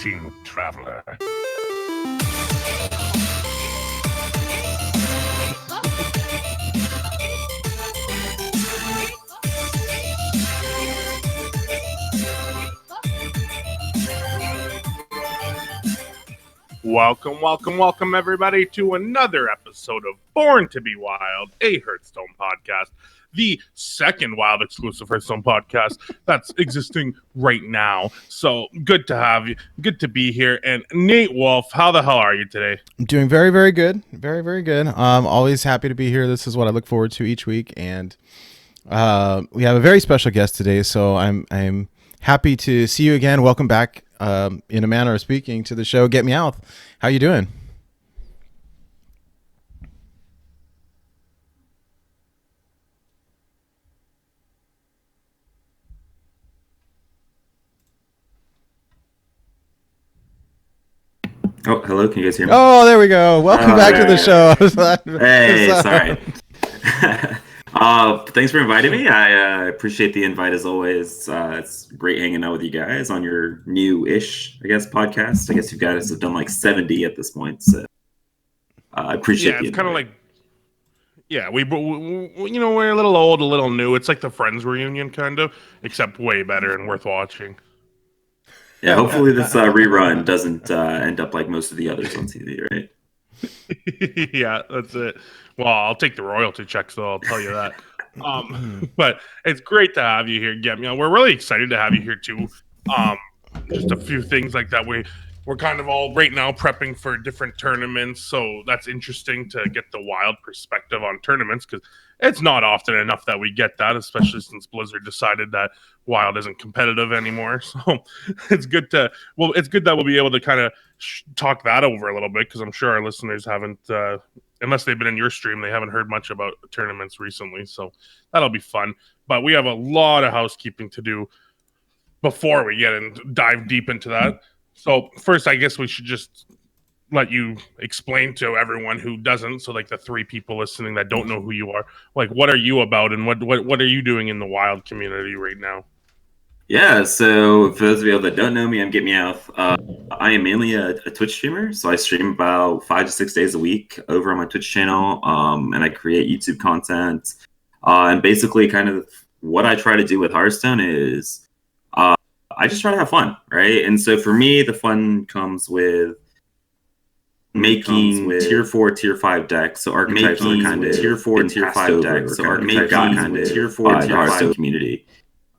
Greeting, traveler. Welcome, everybody, to another episode of Born to be Wild, a Hearthstone podcast, the second Wild exclusive Hearthstone podcast that's existing right now. So good to have you, good to be here. And Nate Wolf, how the hell are you today? I'm doing very, very good. Very, very good. Always happy to be here. This is what I look forward to each week. And we have a very special guest today, so I'm happy to see you again. Welcome back, in a manner of speaking, to the show GetMeowth. How you doing? Oh, hello. Can you guys hear me? Oh, there we go. Welcome back to the show. Hey, sorry. Thanks for inviting me. I appreciate the invite as always. It's great hanging out with you guys on your new-ish, I guess, podcast. I guess you guys have done like 70 at this point, so I appreciate the invite. It's kind of like, we're a little old, a little new. It's like the Friends reunion, kind of, except way better and worth watching. Yeah, hopefully this rerun doesn't end up like most of the others on TV, right? Yeah, that's it. Well, I'll take the royalty check, so I'll tell you that. But it's great to have you here, GetMeowth. We're really excited to have you here too. Just a few things like that. We're kind of all right now prepping for different tournaments, so that's interesting to get the Wild perspective on tournaments, because it's not often enough that we get that, especially since Blizzard decided that Wild isn't competitive anymore. So it's good that we'll be able to kind of talk that over a little bit, because I'm sure our listeners haven't, unless they've been in your stream, they haven't heard much about tournaments recently. So that'll be fun. But we have a lot of housekeeping to do before we get and dive deep into that. So first, I guess we should just let you explain to everyone who doesn't, so like the three people listening that don't know who you are, like what are you about and what are you doing in the Wild community right now? Yeah, so for those of you that don't know me, I'm GetMeowth. I am mainly a Twitch streamer, so I stream about 5 to 6 days a week over on my Twitch channel, and I create YouTube content. And basically, kind of what I try to do with Hearthstone is I just try to have fun, right? And so for me, the fun comes with making tier 4, tier 5 decks. So archetypes are kind of tier 4, tier 5 decks. So archetypes are kind of tier 4, tier 5 community.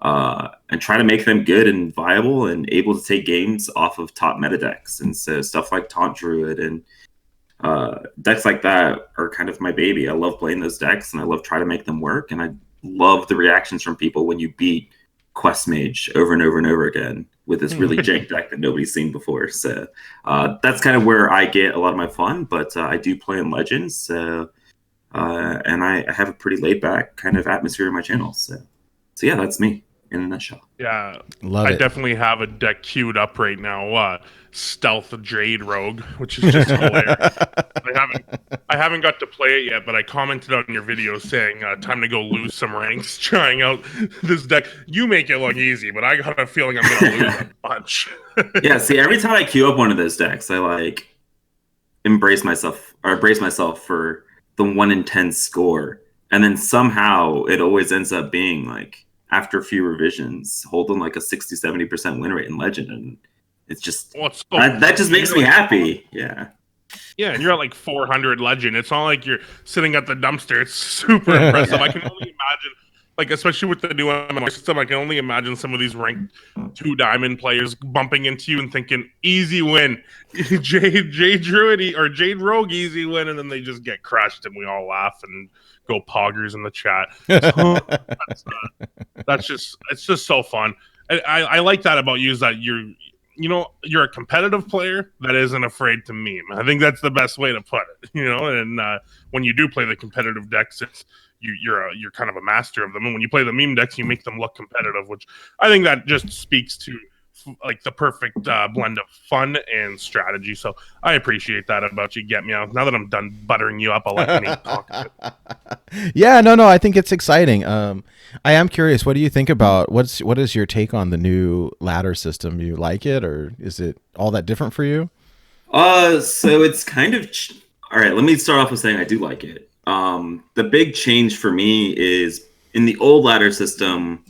And try to make them good and viable and able to take games off of top meta decks. And so stuff like Taunt Druid and decks like that are kind of my baby. I love playing those decks, and I love trying to make them work. And I love the reactions from people when you beat Quest Mage over and over and over again with this really jank deck that nobody's seen before. So that's kind of where I get a lot of my fun. But I do play in Legends, so and I have a pretty laid back kind of atmosphere in my channel. So yeah, that's me in a nutshell. Yeah, Love it. I definitely have a deck queued up right now. Stealth Jade Rogue, which is just hilarious. I haven't got to play it yet, but I commented on your video saying time to go lose some ranks trying out this deck. You make it look easy, but I got a feeling I'm gonna lose a bunch. Yeah, see, every time I queue up one of those decks, I like brace myself for the 1 in 10 score, and then somehow it always ends up being like, after a few revisions, holding like a 60-70% win rate in Legend, and it's just that just makes me happy. Yeah, and you're at like 400 Legend. It's not like you're sitting at the dumpster. It's super impressive. I can only imagine, like, especially with the new MMR system, I can only imagine some of these ranked 2 diamond players bumping into you and thinking, easy win. Jade Druid or Jade Rogue, easy win, and then they just get crushed and we all laugh and go poggers in the chat. So it's just so fun. I like that about you, is that you're a competitive player that isn't afraid to meme. I think that's the best way to put it, and when you do play the competitive decks, you're kind of a master of them, and when you play the meme decks, you make them look competitive, which I think that just speaks to like the perfect blend of fun and strategy. So I appreciate that about you, GetMeowth. Now that I'm done buttering you up, I'll let Nate talk a bit. Yeah, no, I think it's exciting. I am curious. What do you think about what is your take on the new ladder system? You like it, or is it all that different for you? So it's kind of all right. Let me start off with saying I do like it. The big change for me is in the old ladder system,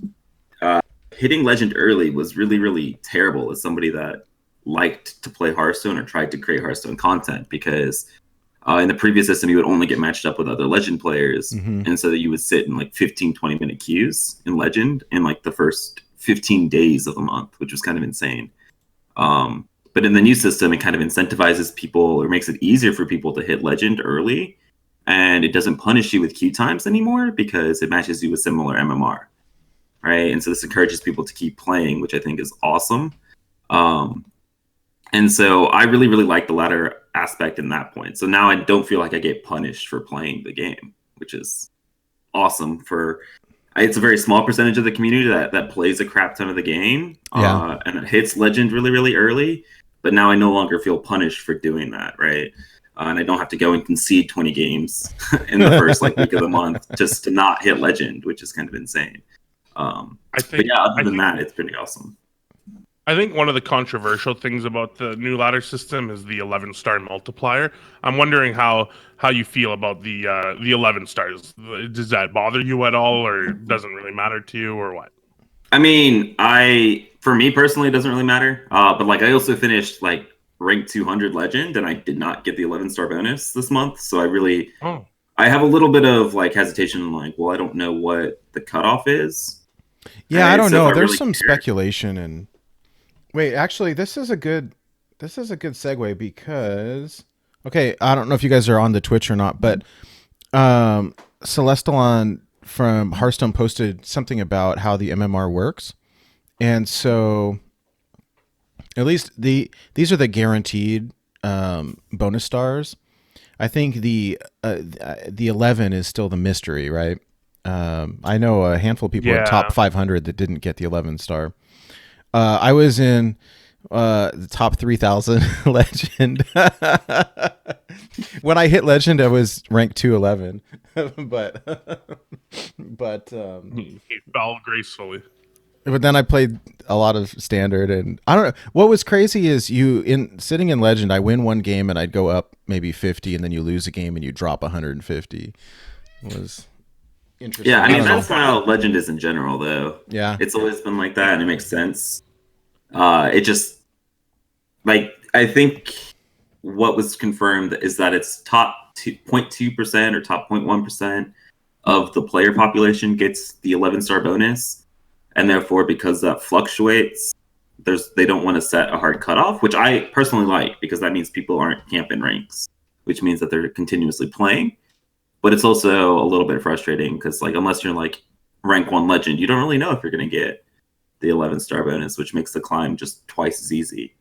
hitting legend early was really, really terrible as somebody that liked to play Hearthstone or tried to create Hearthstone content, because in the previous system, you would only get matched up with other legend players. And so that you would sit in like 15, 20-minute queues in legend in like the first 15 days of the month, which was kind of insane. But in the new system, it kind of incentivizes people or makes it easier for people to hit legend early. And it doesn't punish you with queue times anymore because it matches you with similar MMR. Right. And so this encourages people to keep playing, which I think is awesome. And so I really, really like the ladder aspect in that point. So now I don't feel like I get punished for playing the game, which is awesome. It's a very small percentage of the community that plays a crap ton of the game and it hits legend really, really early. But now I no longer feel punished for doing that. Right. And I don't have to go and concede 20 games in the first week of the month just to not hit legend, which is kind of insane. But yeah, other than that, it's pretty awesome. I think one of the controversial things about the new ladder system is the 11-star multiplier. I'm wondering how you feel about the 11 stars. Does that bother you at all, or doesn't really matter to you, or what? I mean, for me personally, it doesn't really matter. But like, I also finished like rank 200 legend, and I did not get the 11-star bonus this month. So I have a little bit of like hesitation. Like, well, I don't know what the cutoff is. Yeah, I don't know. There's some speculation and. Wait, actually, this is a good segue because okay, I don't know if you guys are on the Twitch or not, but Celestalon from Hearthstone posted something about how the MMR works, and so at least these are the guaranteed bonus stars. I think the 11 is still the mystery, right? I know a handful of people in top 500 that didn't get the 11 star. I was in the top 3,000 legend. When I hit legend, I was ranked 211, but He fell gracefully. But then I played a lot of standard, and I don't know what was crazy is sitting in legend. I win one game and I'd go up maybe 50, and then you lose a game and you drop 150. It was interesting. Yeah, I mean, that's how legend is in general, though. Yeah. It's always been like that, and it makes sense. It just, like, I think what was confirmed is that it's top 0.2% or top 0.1% of the player population gets the 11-star bonus. And therefore, because that fluctuates, they don't want to set a hard cutoff, which I personally like, because that means people aren't camping ranks, which means that they're continuously playing. But it's also a little bit frustrating because, like, unless you're like rank 1 legend, you don't really know if you're going to get the 11-star bonus, which makes the climb just twice as easy.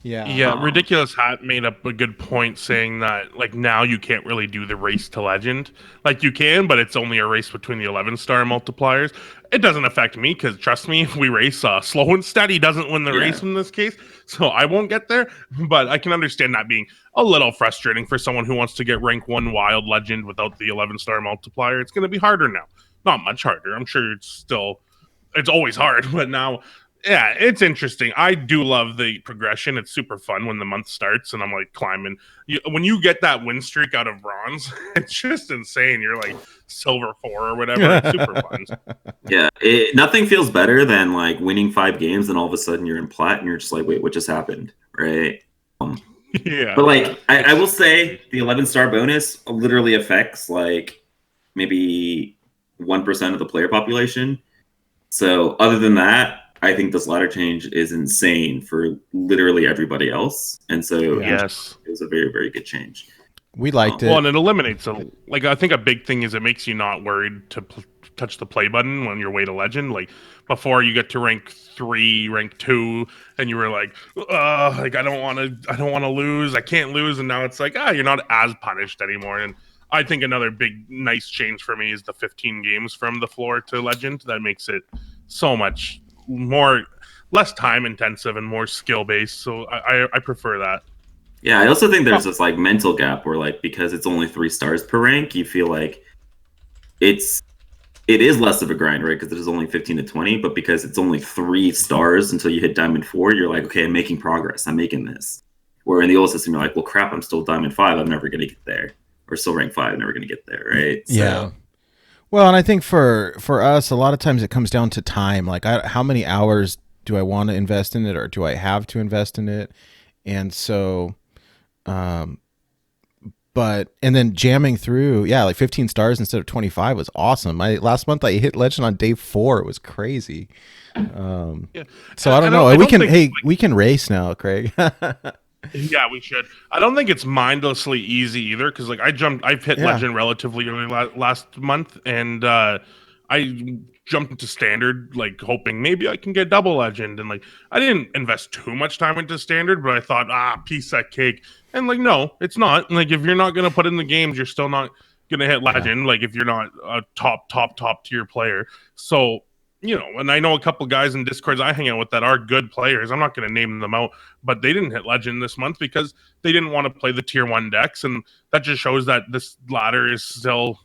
Yeah. Ridiculous Hat made up a good point saying that, like, now you can't really do the race to legend. Like, you can, but it's only a race between the 11-star multipliers. It doesn't affect me because, trust me, if we race slow and steady doesn't win the race in this case, so I won't get there. But I can understand that being a little frustrating for someone who wants to get rank 1 Wild Legend without the 11-star multiplier. It's going to be harder now. Not much harder. I'm sure it's always hard, but now, yeah, it's interesting. I do love the progression. It's super fun when the month starts and I'm like climbing. When you get that win streak out of bronze, it's just insane. You're like silver 4 or whatever. It's super fun. Yeah, nothing feels better than like winning 5 games and all of a sudden you're in plat and you're just like, wait, what just happened? Right? Yeah. But like, I will say the 11-star bonus literally affects like maybe 1% of the player population. So other than that, I think this ladder change is insane for literally everybody else. And so yes, it was a very, very good change. We liked it. Well, and it eliminates I think a big thing is it makes you not worried to touch the play button when you're way to legend. Like before you get to rank 3, rank 2, and you were like I don't want to lose. I can't lose. And now it's like, you're not as punished anymore. And I think another big, nice change for me is the 15 games from the floor to legend. That makes it so much more, less time intensive and more skill based. So I prefer that. Yeah, I also think there's this like mental gap where like because it's only 3 stars per rank, you feel like it is less of a grind, right? Because there's only 15 to 20, but because it's only 3 stars until you hit Diamond 4, you're like, okay, I'm making progress. I'm making this. Where in the old system, you're like, well, crap, I'm still Diamond 5. I'm never going to get there. Or still rank 5, never going to get there, right? Yeah. Well, and I think for us, a lot of times it comes down to time. Like, how many hours do I want to invest in it, or do I have to invest in it? And so, and then jamming through, like 15 stars instead of 25 was awesome. Last month I hit Legend on day 4. It was crazy. So I don't know. We can race now, Craig. Yeah, we should. I don't think it's mindlessly easy either, because like I've hit Legend relatively early last month, and I jumped into Standard, like hoping maybe I can get double Legend, and like I didn't invest too much time into Standard, but I thought, piece of cake, and like no, it's not. Like if you're not gonna put in the games, you're still not gonna hit Legend. Like if you're not a top tier player, so. And I know a couple guys in Discords I hang out with that are good players. I'm not going to name them out, but they didn't hit Legend this month because they didn't want to play the tier 1 decks, and that just shows that this ladder is still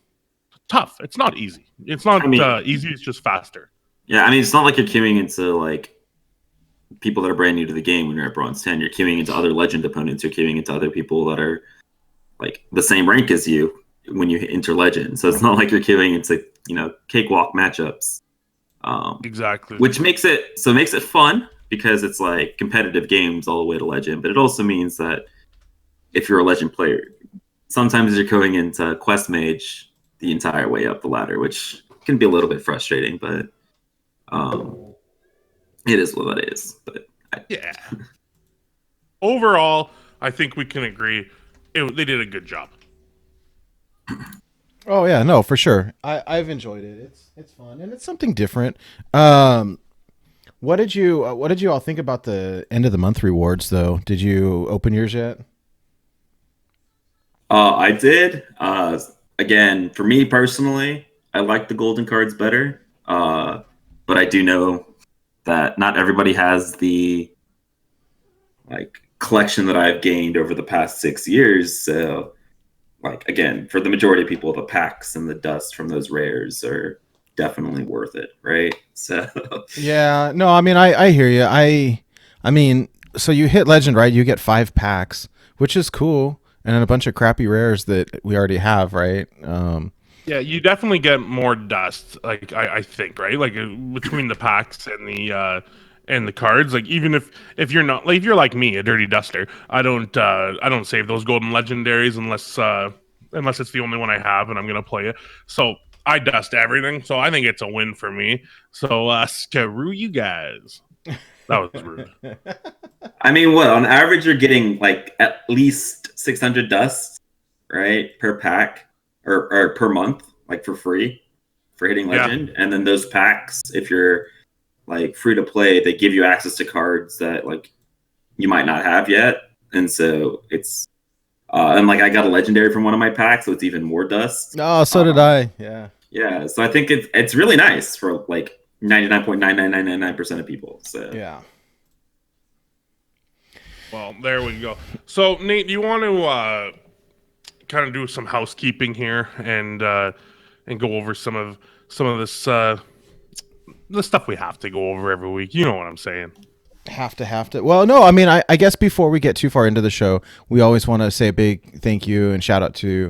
tough. It's not easy. It's not easy. It's just faster. Yeah, I mean, it's not like you're queuing into like people that are brand new to the game when you're at Bronze 10. You're queuing into other Legend opponents. You're queuing into other people that are like the same rank as you when you enter Legend. So it's not like you're queuing into cakewalk matchups. Exactly. Which makes it fun because it's like competitive games all the way to Legend, but it also means that if you're a Legend player, sometimes you're going into Quest Mage the entire way up the ladder, which can be a little bit frustrating, but it is what it is. But overall, I think we can agree they did a good job. Oh yeah, no, for sure. I've enjoyed it. It's fun and it's something different. What did you all think about the end of the month rewards though? Did you open yours yet? I did. Again, for me personally, I like the golden cards better. But I do know that not everybody has the collection that I've gained over the past 6 years. So again, for the majority of people, the packs and the dust from those rares are definitely worth it, right? So yeah, no, I mean, I hear you. I mean, so you hit Legend, right? You get 5 packs, which is cool, and then a bunch of crappy rares that we already have, right? Yeah, you definitely get more dust. Like I think, right? Like between the packs and the cards. Like even if you're not if you're like me, a dirty duster, I don't save those golden legendaries unless it's the only one I have and I'm gonna play it. So I dust everything. So I think it's a win for me. So screw you guys. That was rude. I mean, what on average you're getting at least 600 dusts, right, per pack or per month, for free for hitting Legend, and then those packs, if you're free to play, they give you access to cards that you might not have yet, and so it's and I got a legendary from one of my packs, so it's even more dust. Oh, so did I. Yeah. So I think it's really nice for 99.99999% of people. So yeah. Well, there we go. So Nate, do you want to kind of do some housekeeping here and go over some of this the stuff we have to go over every week? You know what I'm saying. Have to. Well, no, I mean, I guess before we get too far into the show, we always want to say a big thank you and shout out to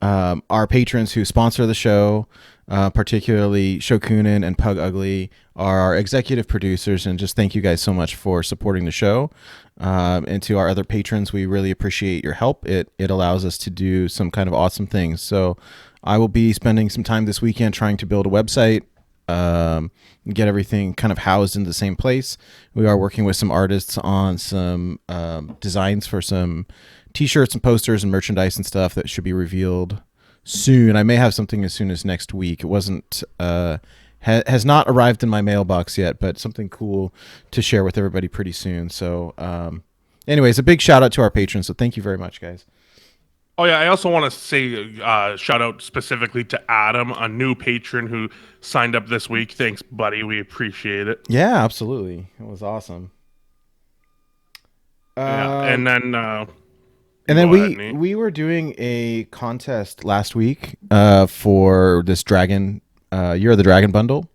our patrons who sponsor the show, particularly Shokunin and Pug Ugly are our executive producers, and just thank you guys so much for supporting the show. And to our other patrons, we really appreciate your help. It allows us to do some kind of awesome things. So I will be spending some time this weekend trying to build a website, get everything kind of housed in the same place. We are working with some artists on some designs for some t-shirts and posters and merchandise and stuff that should be revealed soon. I may have something as soon as next week. It wasn't has not arrived in my mailbox yet, but something cool to share with everybody pretty soon. So anyways, a big shout out to our patrons. So thank you very much, guys. Oh yeah, I also want to say shout out specifically to Adam, a new patron who signed up this week. Thanks, buddy. We appreciate it. Yeah, absolutely. It was awesome. Yeah, Um, and then go ahead, Nate. we were doing a contest last week for this dragon Year of the Dragon bundle,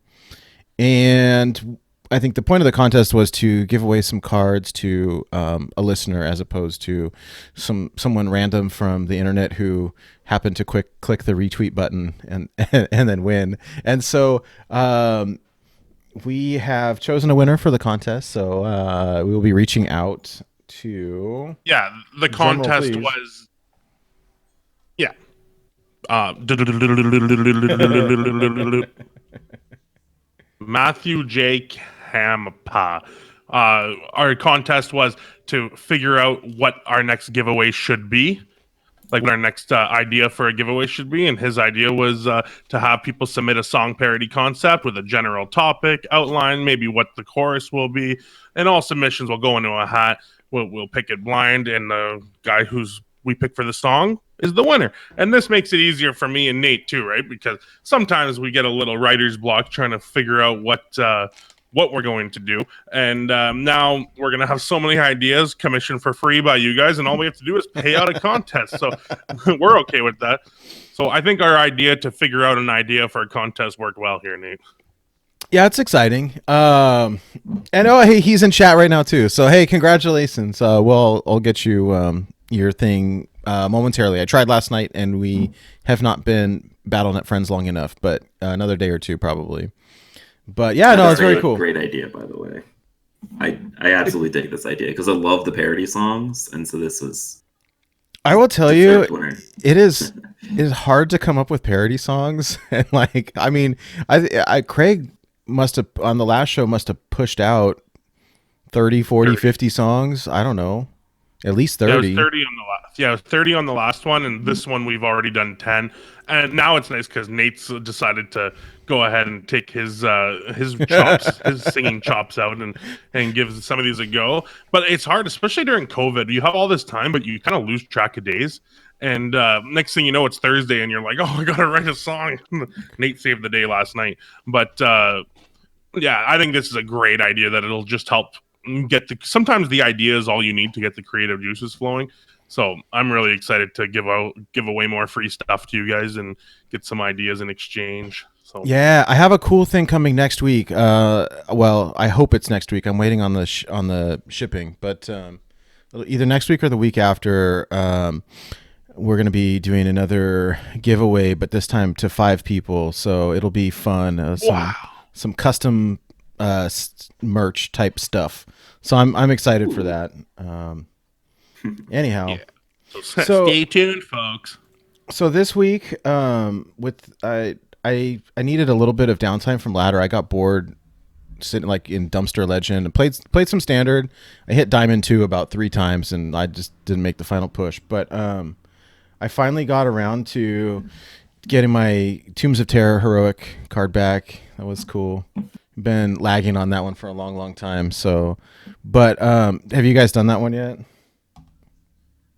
and I think the point of the contest was to give away some cards to a listener as opposed to someone random from the internet who happened to click the retweet button and then win. And so we have chosen a winner for the contest. So we will be reaching out to the contest was Matthew J. Campa. Our contest was to figure out what our next giveaway should be, like what our next idea for a giveaway should be. And his idea was to have people submit a song parody concept with a general topic outline, maybe what the chorus will be, and all submissions will go into a hat. We'll pick it blind, and the guy we pick for the song is the winner. And this makes it easier for me and Nate too, right? Because sometimes we get a little writer's block trying to figure out what we're going to do. And now we're going to have so many ideas commissioned for free by you guys, and all we have to do is pay out a contest. So we're okay with that. So I think our idea to figure out an idea for a contest worked well here, Nate. Yeah, it's exciting. And hey, he's in chat right now too. So hey, congratulations. I'll get you your thing momentarily. I tried last night, and we have not been BattleNet friends long enough, but another day or two probably. But yeah, no, it's very cool. Great idea, by the way. I absolutely dig this idea because I love the parody songs, and so this was. I will tell you, it is hard to come up with parody songs, and like, I mean, Craig must have on the last show must have pushed out 30, 40, 50 songs. I don't know. At least 30. Yeah, it was 30 on the last. Yeah, it was 30 on the last one, and this one we've already done 10. And now it's nice because Nate's decided to go ahead and take his chops, his singing chops out, and give some of these a go. But it's hard, especially during COVID. You have all this time, but you kind of lose track of days. And next thing you know, it's Thursday, and you're like, "Oh, I gotta write a song." Nate saved the day last night, but yeah, I think this is a great idea that it'll just help sometimes the idea is all you need to get the creative juices flowing. So I'm really excited to give away more free stuff to you guys and get some ideas in exchange. So yeah, I have a cool thing coming next week. Well, I hope it's next week. I'm waiting on the shipping, but either next week or the week after, we're going to be doing another giveaway, but this time to 5 people. So it'll be fun. Some custom merch type stuff. So I'm excited for that. Anyhow, yeah. So stay tuned, folks. So this week, I needed a little bit of downtime from ladder. I got bored sitting like in Dumpster Legend and played some standard. I hit Diamond 2 about 3 times, and I just didn't make the final push. But I finally got around to getting my Tombs of Terror heroic card back. That was cool. Been lagging on that one for a long time. So, but have you guys done that one yet?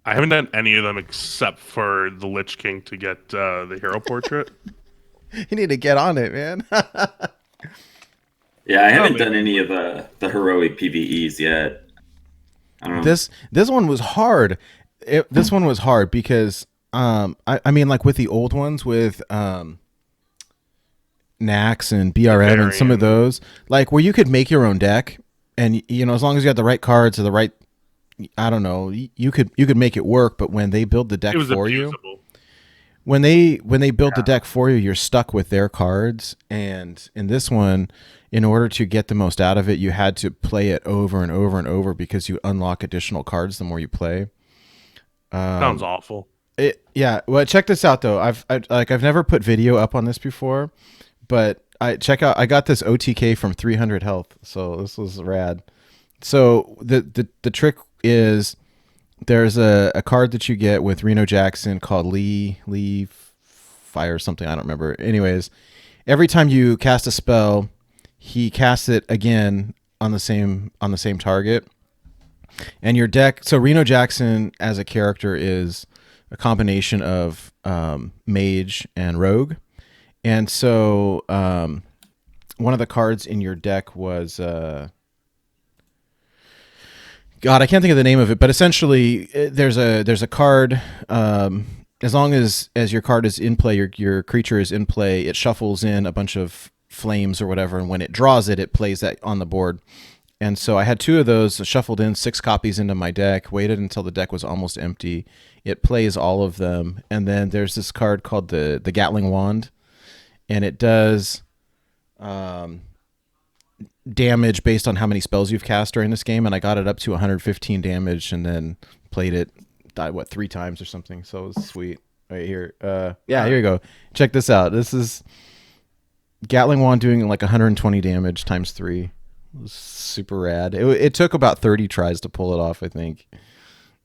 I haven't done any of them except for the Lich King to get the hero portrait. You need to get on it, man. Yeah, I haven't done any of the heroic PvEs yet. I don't know. This one was hard. This one was hard because I mean, like with the old ones with Nax and BRM and some of those, like where you could make your own deck, and you know, as long as you had the right cards or the right, I don't know, you could make it work. But when they build the deck for you, when they build the deck for you, you're stuck with their cards. And in this one, in order to get the most out of it, you had to play it over and over and over because you unlock additional cards the more you play. Sounds awful. Yeah. Well, check this out though. I've never put video up on this before, but I got this OTK from 300 health, so this was rad. So the trick is there's a card that you get with Reno Jackson called Lee Fire something, I don't remember. Anyways, every time you cast a spell, he casts it again on the same target. And your deck, so Reno Jackson as a character is a combination of mage and rogue. And so one of the cards in your deck was God, I can't think of the name of it, but essentially there's a card. As long as your card is in play, your creature is in play, it shuffles in a bunch of flames or whatever, and when it draws it, it plays that on the board. And so I had 2 of those, shuffled in 6 copies into my deck, waited until the deck was almost empty. It plays all of them, and then there's this card called the Gatling Wand, and it does damage based on how many spells you've cast during this game, and I got it up to 115 damage, and then played it, died 3 times or something. So it was sweet. Right here, yeah, here you go. Check this out. This is Gatling Wand doing like 120 damage times 3. It was super rad. It took about 30 tries to pull it off, I think.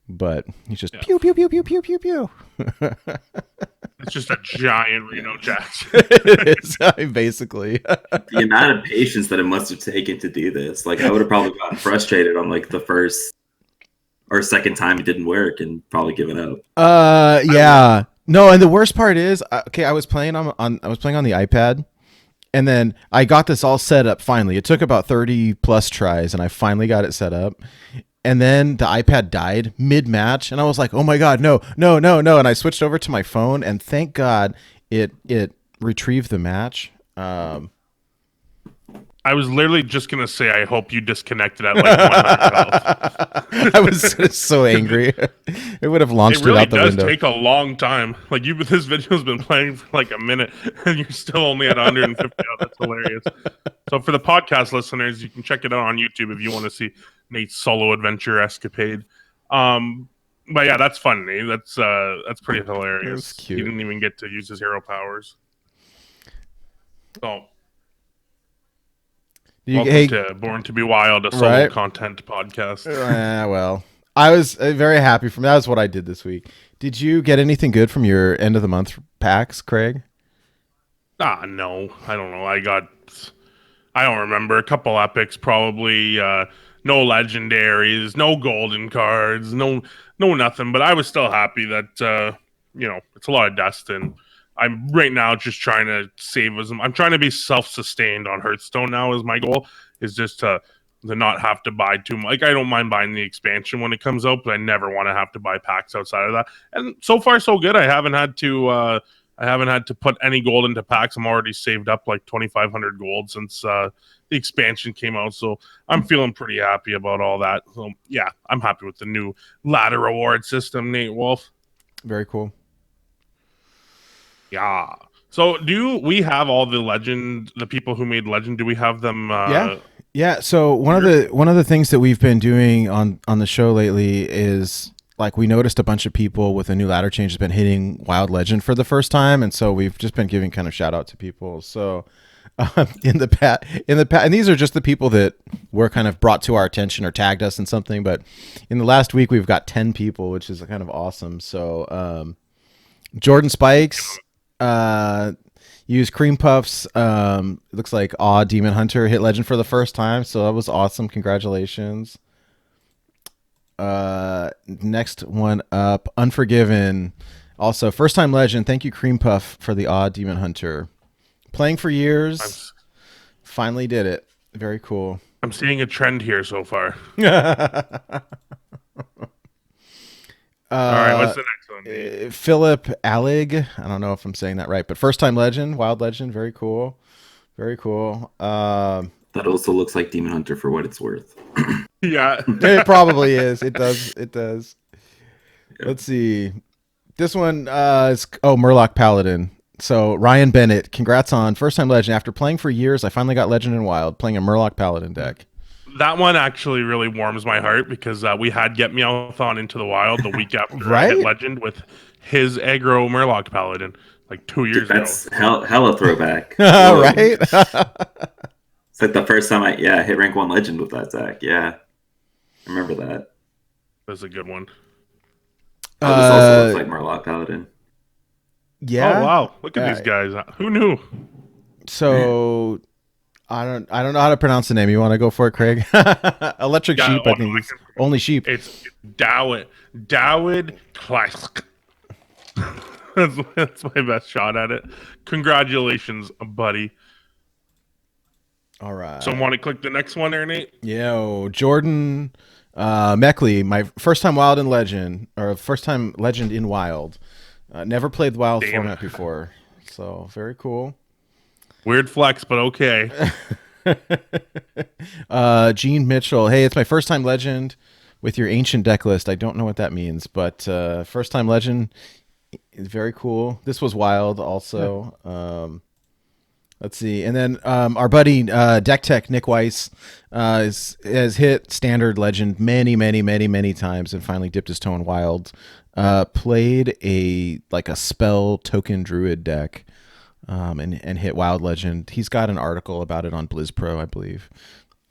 But he's just pew, pew, pew, pew, pew, pew, pew. It's just a giant Reno Jackson. It is, basically. The amount of patience that it must have taken to do this. Like, I would have probably gotten frustrated on like the first or second time it didn't work and probably given up. Yeah. No, and the worst part is, okay, I was playing on the iPad, and then I got this all set up finally. It took about 30 plus tries, and I finally got it set up. And then the iPad died mid-match, and I was like, "Oh my god, no!" And I switched over to my phone, and thank God it retrieved the match. I was literally just gonna say, I hope you disconnected at like 100 health. I was so angry. It would have launched it out the window. It really does take a long time. Like this video's been playing for like a minute, and you're still only at 150. That's hilarious. So for the podcast listeners, you can check it out on YouTube if you want to see Nate's solo adventure escapade. But yeah, that's fun, Nate. That's pretty hilarious. That's cute. He didn't even get to use his hero powers. So welcome to Born to be Wild, a solo content podcast. Well, I was very happy from that. Was what I did this week. Did you get anything good from your end of the month packs, Craig? No, I don't know. I don't remember. A couple epics, probably. No legendaries, no golden cards, no nothing. But I was still happy that it's a lot of dust, and I'm right now just trying to save I'm trying to be self-sustained on Hearthstone now. Is my goal is just to not have to buy too much. Like, I don't mind buying the expansion when it comes out, but I never want to have to buy packs outside of that. And so far, so good. I haven't had to put any gold into packs. I'm already saved up like 2,500 gold since the expansion came out, so I'm feeling pretty happy about all that. So yeah, I'm happy with the new ladder reward system, Nate Wolf. Very cool. Yeah. So do we have all the people who made Legend? Do we have them? Yeah. So one of the things that we've been doing on the show lately is, like, we noticed a bunch of people with a new ladder change has been hitting Wild Legend for the first time, and so we've just been giving kind of shout out to people. So in the past, and these are just the people that were kind of brought to our attention or tagged us in something. But in the last week, we've got 10 people, which is kind of awesome. So Jordan Spikes used Cream Puffs. Looks like Demon Hunter hit Legend for the first time, so that was awesome. Congratulations. Next one up, Unforgiven. Also, first time Legend. Thank you, Cream Puff, for the Demon Hunter. Playing for years, finally did it. Very cool. I'm seeing a trend here so far. All right, what's the next one? Philip Allig. I don't know if I'm saying that right, but first time Legend, Wild Legend. Very cool. Very cool. That also looks like Demon Hunter for what it's worth. Yeah. It probably is. It does. It does. Yep. Let's see. This one is Murloc Paladin. So Ryan Bennett, congrats on first time Legend. After playing for years, I finally got Legend in Wild, playing a Murloc Paladin deck. That one actually really warms my heart because we had GetMeowth on Into the Wild the week after I hit Legend with his aggro Murloc Paladin like 2 years ago. That's hella throwback. Right? It's like the first time I hit rank 1 Legend with that deck. Yeah. I remember that. That's a good one. This also looks like Murloc Paladin. Yeah. Oh wow! Look at these guys. Who knew? So I don't know how to pronounce the name. You want to go for it, Craig? Electric Sheep. I think it's only Sheep. It's Dawid Clask. That's my best shot at it. Congratulations, buddy. All right. So want to click the next one there, Nate? Yo, Jordan Meckley, my first time Wild in Legend, or first time Legend in Wild. Never played the Wild format before, so very cool. Weird flex, but okay. Gene Mitchell, hey, it's my first time Legend with your ancient deck list. I don't know what that means, but first time Legend is very cool. This was Wild also. Let's see. And then our buddy Deck Tech Nick Weiss has hit standard Legend many times and finally dipped his toe in Wild. Played a spell token druid deck and hit Wild Legend. He's got an article about it on Blizz Pro, I believe.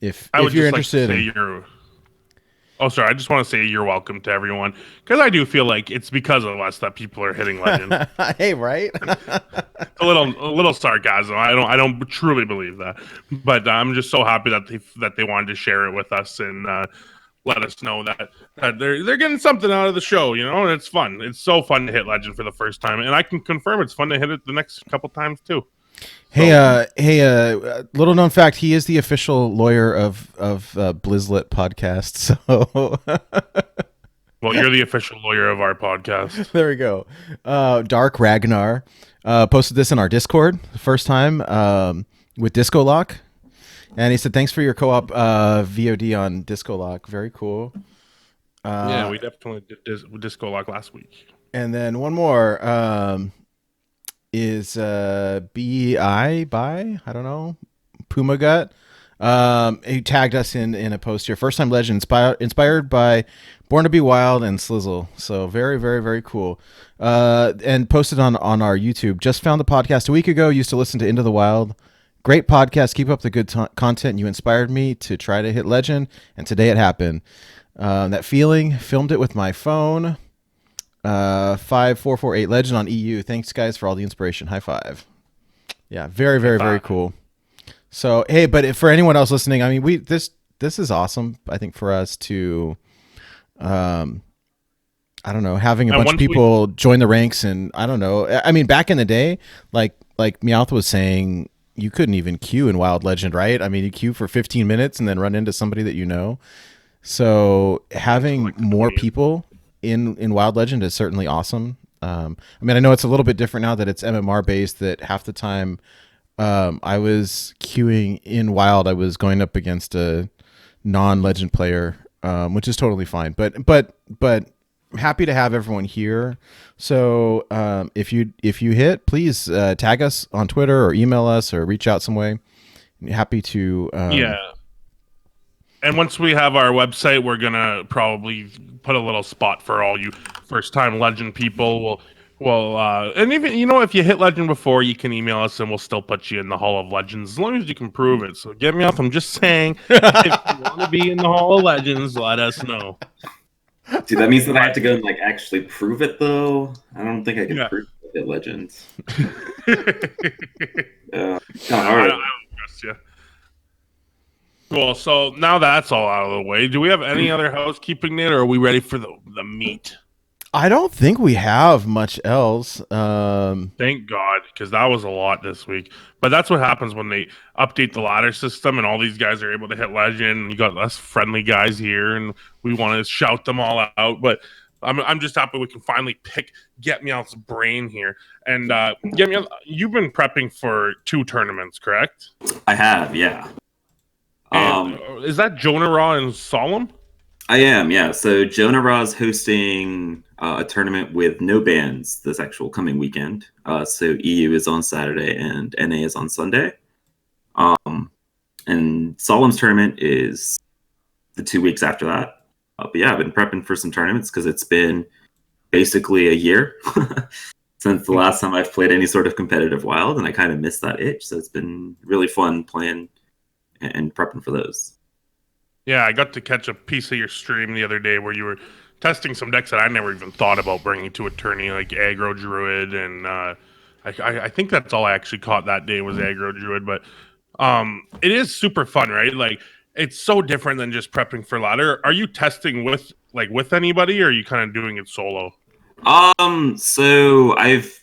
If you're interested Oh, sorry. I just want to say you're welcome to everyone, because I do feel like it's because of us that people are hitting Legend. Hey, right? a little sarcasm. I don't truly believe that, but I'm just so happy that they wanted to share it with us and let us know that they're getting something out of the show. And it's fun. It's so fun to hit Legend for the first time, and I can confirm it's fun to hit it the next couple times too. Hey, little known fact, he is the official lawyer of Blizzlet podcast. So, well, you're the official lawyer of our podcast. There we go. Dark Ragnar posted this in our Discord the first time with Disco Lock, and he said, "Thanks for your co-op VOD on Disco Lock. Very cool." Yeah, we definitely did Disco Lock last week. And then one more. Is BI by I don't know Puma Gut. He tagged us in a post here. First time Legend inspired by Born to Be Wild and Slizzle. So very cool. And posted on our YouTube. Just found the podcast a week ago. Used to listen to Into the Wild. Great podcast. Keep up the good content. You inspired me to try to hit Legend, and today it happened. That feeling. Filmed it with my phone. 5448 Legend on EU. Thanks guys for all the inspiration. High five. Yeah, very cool. So hey, but for anyone else listening, I mean, this is awesome. I think for us to I don't know, having a bunch of people join the ranks, and I don't know. I mean, back in the day, like Meowth was saying, you couldn't even queue in Wild Legend, right? I mean, you queue for 15 minutes and then run into somebody that you know. So having more people in Wild Legend is certainly awesome. I mean, I know it's a little bit different now that it's MMR based, that half the time I was queuing in Wild, I was going up against a non-Legend player, which is totally fine. But I'm happy to have everyone here. So if you hit, please tag us on Twitter or email us or reach out some way. I'm happy to yeah. And once we have our website, we're gonna probably put a little spot for all you first-time Legend people. And even if you hit Legend before, you can email us, and we'll still put you in the Hall of Legends as long as you can prove it. So get me off. I'm just saying, if you want to be in the Hall of Legends, let us know. Dude, that means that I have to go and actually prove it, though. I don't think I can prove it at Legends. Kind of hard. I don't trust you. Cool. So now that's all out of the way. Do we have any other housekeeping, Nate, or are we ready for the meat? I don't think we have much else. Thank God, because that was a lot this week. But that's what happens when they update the ladder system and all these guys are able to hit Legend. And you got less friendly guys here, and we want to shout them all out. But I'm just happy we can finally pick GetMeowth's brain here. And GetMeowth, you've been prepping for 2 tournaments, correct? I have, yeah. Is that JonahRah and Solem? I am, yeah. So JonahRah is hosting a tournament with no bans this actual coming weekend. So EU is on Saturday and NA is on Sunday. And Solem's tournament is the 2 weeks after that. But yeah, I've been prepping for some tournaments because it's been basically a year since the last time I've played any sort of competitive Wild, and I kind of missed that itch. So it's been really fun playing and prepping for those. Yeah, I got to catch a piece of your stream the other day where you were testing some decks that I never even thought about bringing to a tourney, like Aggro Druid, and I think that's all I actually caught that day was Aggro Druid. But it is super fun, right? Like, it's so different than just prepping for ladder. Are you testing with anybody, or are you kind of doing it solo? So I've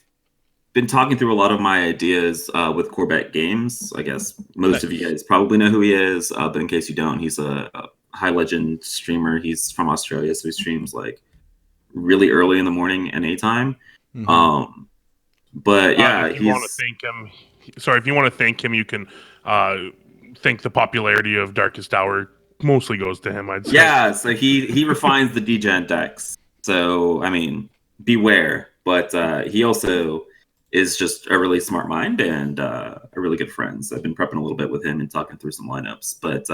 been talking through a lot of my ideas with Corbett Games. I guess most of you guys probably know who he is, but in case you don't, he's a high legend streamer. He's from Australia, so he streams like really early in the morning NA time. But yeah, if you want to thank him, if you want to thank him, you can thank the popularity of Darkest Hour mostly goes to him. I'd say. Yeah, so he refines the degen decks. So I mean, beware. But he also is just a really smart mind and a really good friend. So I've been prepping a little bit with him and talking through some lineups. But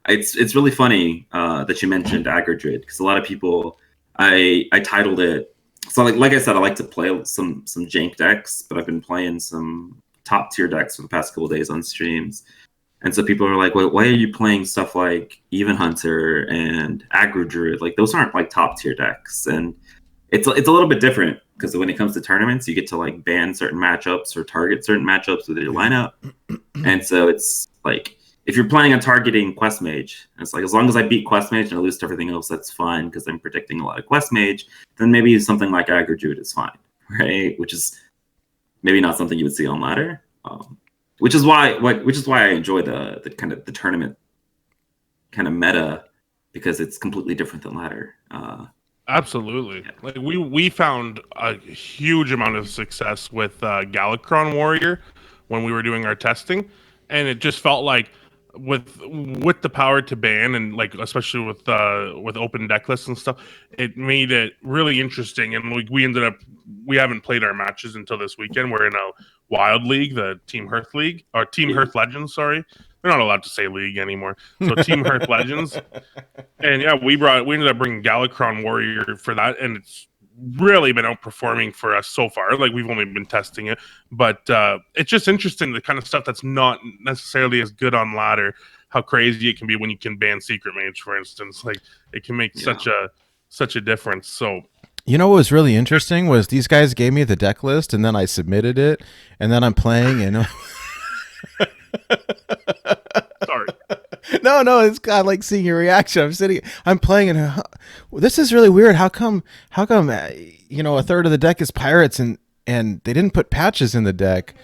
it's really funny that you mentioned Agrodrid, because a lot of people, I titled it. So like I said, I like to play some jank decks, but I've been playing some top tier decks for the past couple of days on streams. And so people are like, why are you playing stuff like Even Hunter and Aggro Druid? Like, those aren't like top tier decks. And it's a little bit different, because when it comes to tournaments, you get to like ban certain matchups or target certain matchups with your lineup. And so it's like, if you're planning on targeting Quest Mage, it's like, as long as I beat Quest Mage and I lose to everything else, that's fine, because I'm predicting a lot of Quest Mage, then maybe something like Aggro Druid is fine, right? Which is maybe not something you would see on ladder. Which is why I enjoy the kind of the tournament kind of meta, because it's completely different than ladder. Absolutely. Yeah. Like we found a huge amount of success with Galakron Warrior when we were doing our testing, and it just felt like with the power to ban, and like especially with open deck lists and stuff, it made it really interesting. And we haven't played our matches until this weekend. We're in a Wild League, the Team Hearth League, or Team Hearth Legends, sorry. They're not allowed to say league anymore. So Team Hearth Legends. And yeah, we ended up bringing Galakron Warrior for that, and it's really been outperforming for us so far. Like, we've only been testing it, but it's just interesting, the kind of stuff that's not necessarily as good on ladder, how crazy it can be when you can ban Secret Mage, for instance. Like, it can make such a difference. So, you know what was really interesting was these guys gave me the deck list, and then I submitted it, and then I'm playing, and sorry. No, it's I like seeing your reaction. I'm playing, and this is really weird. How come a third of the deck is pirates, and they didn't put patches in the deck?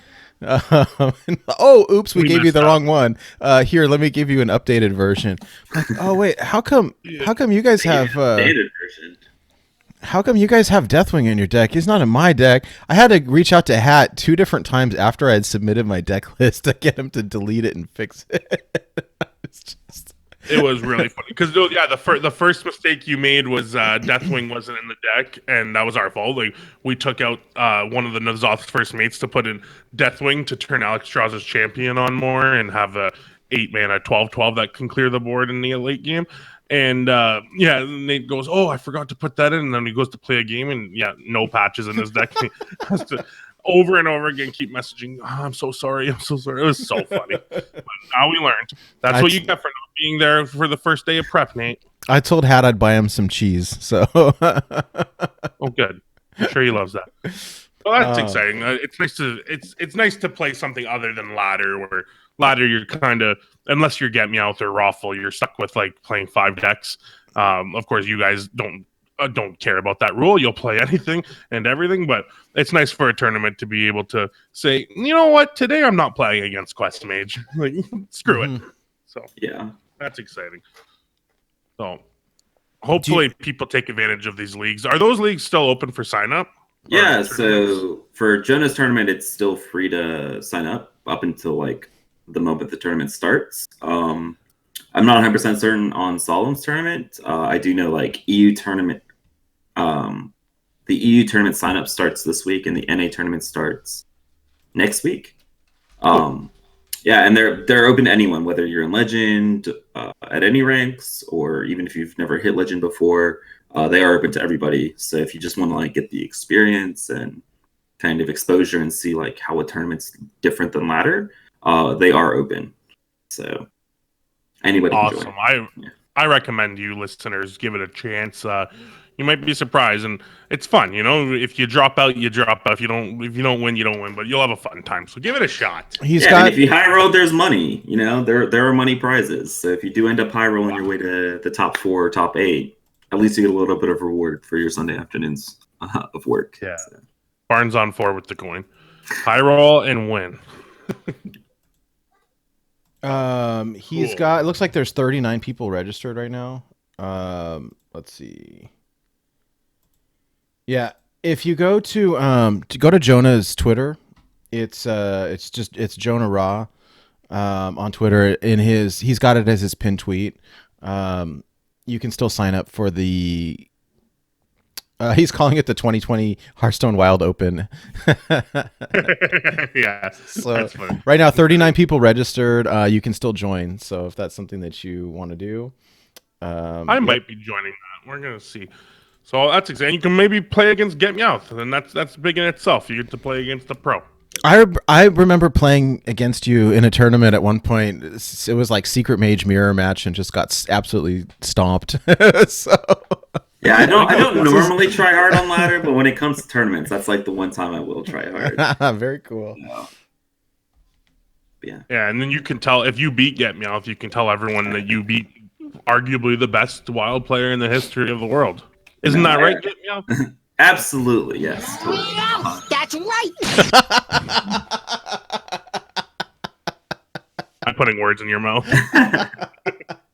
Oh, oops, we gave you the wrong one. Here, let me give you an updated version. Like, oh wait, how come you guys have updated version? How come you guys have Deathwing in your deck? He's not in my deck. I had to reach out to Hat 2 different times after I had submitted my deck list to get him to delete it and fix it. It was really funny because the first mistake you made was Deathwing wasn't in the deck, and that was our fault. Like, we took out one of the N'Zoth's first mates to put in Deathwing to turn Alex Strauss's champion on more and have a 8-mana 12/12 that can clear the board in the late game. And Nate goes, "Oh, I forgot to put that in." And then he goes to play a game, and no patches in his deck. He has to over and over again keep messaging, "Oh, I'm so sorry. I'm so sorry." It was so funny. But now we learned. That's what you get for not being there for the first day of prep, Nate. I told Hat I'd buy him some cheese. So, oh, good. I'm sure he loves that. Well, that's exciting. It's nice to play something other than ladder, where ladder you're kind of, unless you're GetMeowth or Raffle, you're stuck with like playing 5 decks. Of course, you guys don't care about that rule. You'll play anything and everything, but it's nice for a tournament to be able to say, you know what, today I'm not playing against Quest Mage. Like, screw it. So yeah, that's exciting. So hopefully people take advantage of these leagues. Are those leagues still open for sign up? Yeah, so for Jonah's tournament, it's still free to sign up until like the moment the tournament starts. I'm not 100% certain on Solemn's tournament. I do know like EU tournament. The EU tournament sign up starts this week, and the NA tournament starts next week. Yeah, and they're open to anyone, whether you're in Legend at any ranks, or even if you've never hit Legend before. They are open to everybody. So if you just want to like get the experience and kind of exposure and see like how a tournament's different than ladder, they are open. So anybody can join. I recommend you listeners give it a chance. You might be surprised, and it's fun. You know, if you drop out, you drop out. If you don't win, you don't win. But you'll have a fun time. So give it a shot. And if you high roll, there's money. You know, there are money prizes. So if you do end up high rolling your way to the top 4 or top 8, at least you get a little bit of reward for your Sunday afternoons. of work. Yeah. So. Barnes on 4 with the coin. High roll and win. He's Cool. got. It looks like there's 39 people registered right now. Let's see. Yeah, if you go to Jonah's Twitter, it's JonahRah on Twitter. He's got it as his pin tweet. You can still sign up for the. He's calling it the 2020 Hearthstone Wild Open. Yeah. So That's funny. right now, 39 people registered. You can still join. So if that's something that you want to do, I might be joining that. We're gonna see. So that's exciting. You can maybe play against GetMeowth, and that's big in itself. You get to play against the pro. I remember playing against you in a tournament at one point. It was like secret mage mirror match and just got absolutely stomped. So yeah, I don't normally try hard on ladder, but when it comes to tournaments, that's like the one time I will try hard. Very cool. Yeah. Yeah, and then you can tell if you beat GetMeowth, you can tell everyone that you beat arguably the best wild player in the history of the world. Isn't that right, GetMeowth? Absolutely, yes. That's right. I'm putting words in your mouth.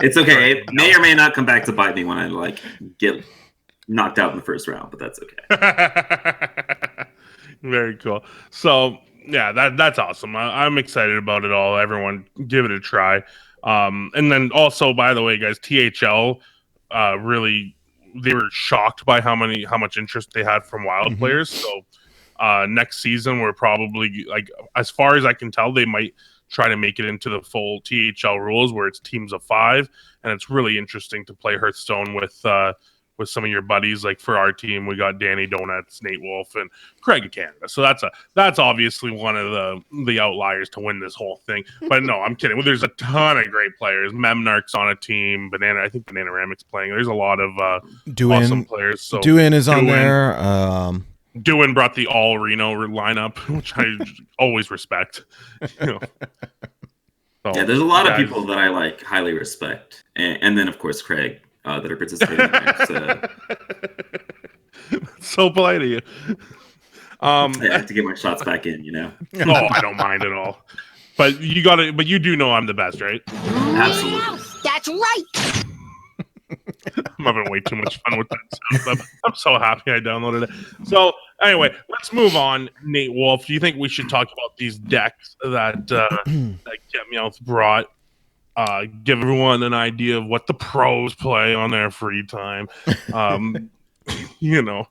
It's okay. It may or may not come back to bite me when I get knocked out in the first round, but that's okay. Very cool. So yeah, that's awesome. I'm excited about it all. Everyone, give it a try. And then also, by the way, guys, THL really. They were shocked by how much interest they had from wild players. So next season, we're probably as far as I can tell, they might try to make it into the full THL rules where it's teams of 5, and it's really interesting to play Hearthstone with some of your buddies. Like for our team, we got Danny Donuts, Nate Wolf, and Craig in Canada. So that's obviously one of the outliers to win this whole thing. But no, I'm kidding. There's a ton of great players. Memnarch's on a team. I think Bananaramic's playing. There's a lot of awesome players. So Duin is on there. Duin brought the all Reno lineup, which I always respect. So, yeah, there's a lot of people that I highly respect, and then of course Craig. That are participating there. So polite of you. I have to get my shots back in, Oh, I don't mind at all. But you do know I'm the best, right? Absolutely. That's right. I'm having way too much fun with that stuff. I'm so happy I downloaded it. So anyway, let's move on. Nate Wolf, do you think we should talk about these decks that GetMeowth brought? Give everyone an idea of what the pros play on their free time. Yeah.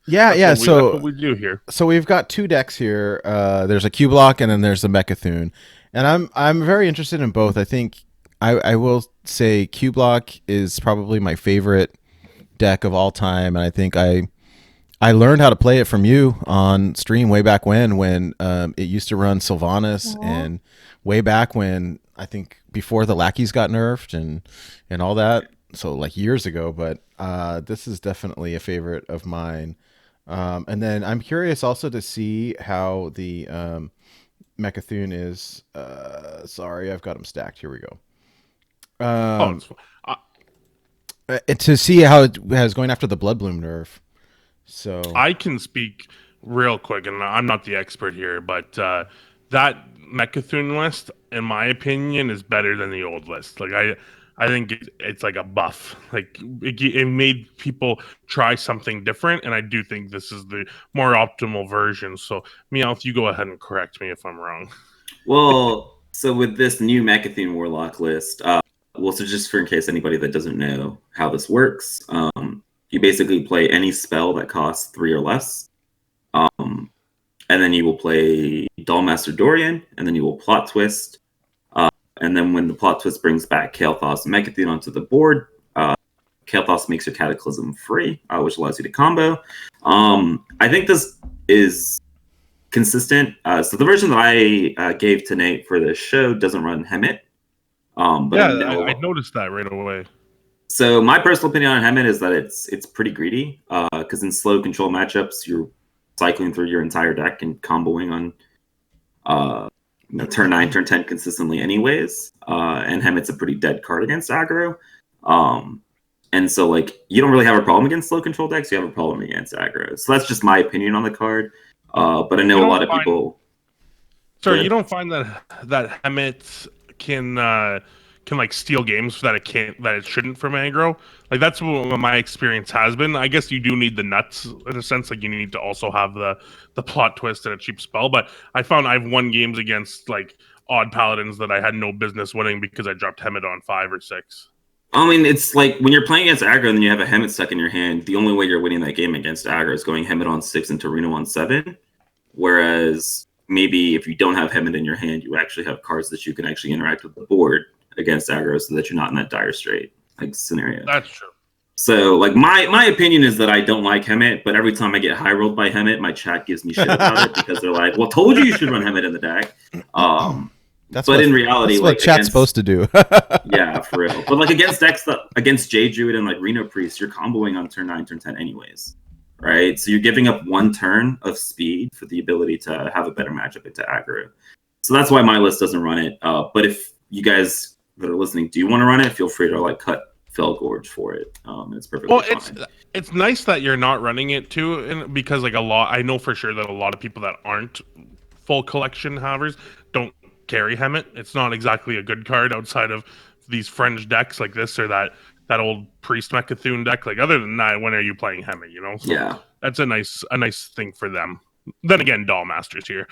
That's what we do here. So we've got 2 decks here. There's a Cubelock and then there's the Mecha'Thun, and I'm very interested in both. I think I will say Cubelock is probably my favorite deck of all time, and I think I learned how to play it from you on stream way back when it used to run Sylvanas, and way back when, I think before the lackeys got nerfed and all that, so years ago. But this is definitely a favorite of mine. And then I'm curious also to see how the Mecha'Thun is. Sorry, I've got them stacked. Here we go. To see how it is going after the Bloodbloom nerf. So I can speak real quick, and I'm not the expert here, but that Mecha'Thun list, in my opinion, is better than the old list. I think it's like a buff. It made people try something different, and I do think this is the more optimal version. So, Meowth, you go ahead and correct me if I'm wrong. Well, so with this new Mecha'Thun Warlock list, so just for in case anybody that doesn't know how this works, you basically play any spell that costs 3 or less. And then you will play Dollmaster Dorian, and then you will plot twist. And then when the plot twist brings back Kael'thas and Mecha'Thun onto the board, Kael'thas makes your Cataclysm free, which allows you to combo. I think this is consistent. So the version that I gave to Nate for this show doesn't run Hemet. But I noticed that right away. So my personal opinion on Hemet is that it's pretty greedy, because in slow control matchups, you're cycling through your entire deck and comboing on turn 9, turn 10 consistently anyways. And Hemet's a pretty dead card against aggro. And so, like, you don't really have a problem against slow control decks. You have a problem against aggro. So that's just my opinion on the card. But I know a lot of people. Sorry, you don't find that Hemet can like steal games that it shouldn't from aggro? Like that's what my experience has been. I guess you do need the nuts in a sense. Like you need to also have the plot twist and a cheap spell. But I found I've won games against like odd paladins that I had no business winning because I dropped Hemet on 5 or 6. I mean, it's like when you're playing against aggro and then you have a Hemet stuck in your hand, the only way you're winning that game against aggro is going Hemet on 6 and Torino on 7. Whereas maybe if you don't have Hemet in your hand, you actually have cards that you can actually interact with the board against aggro so that you're not in that dire strait like scenario. That's true. So like my opinion is that I don't like Hemet, but every time I get high rolled by Hemet, my chat gives me shit about it because they're like, well, told you should run Hemet in the deck. In reality, that's like, what chat's supposed to do. Yeah, for real. But like against decks against Jade Druid and like Reno Priest, you're comboing on turn 9, turn 10 anyways. Right? So you're giving up 1 turn of speed for the ability to have a better matchup into aggro. So that's why my list doesn't run it. But if you guys that are listening do want to run it, feel free to like cut Fell Gorge for it. It's perfectly fine. It's nice that you're not running it too, because like I know for sure that a lot of people that aren't full collection havers don't carry Hemet. It's not exactly a good card outside of these fringe decks like this or that old Priest Mecha'Thun deck. Like other than that, when are you playing Hemet? You know, so yeah, that's a nice thing for them. Then again, Doll Masters here,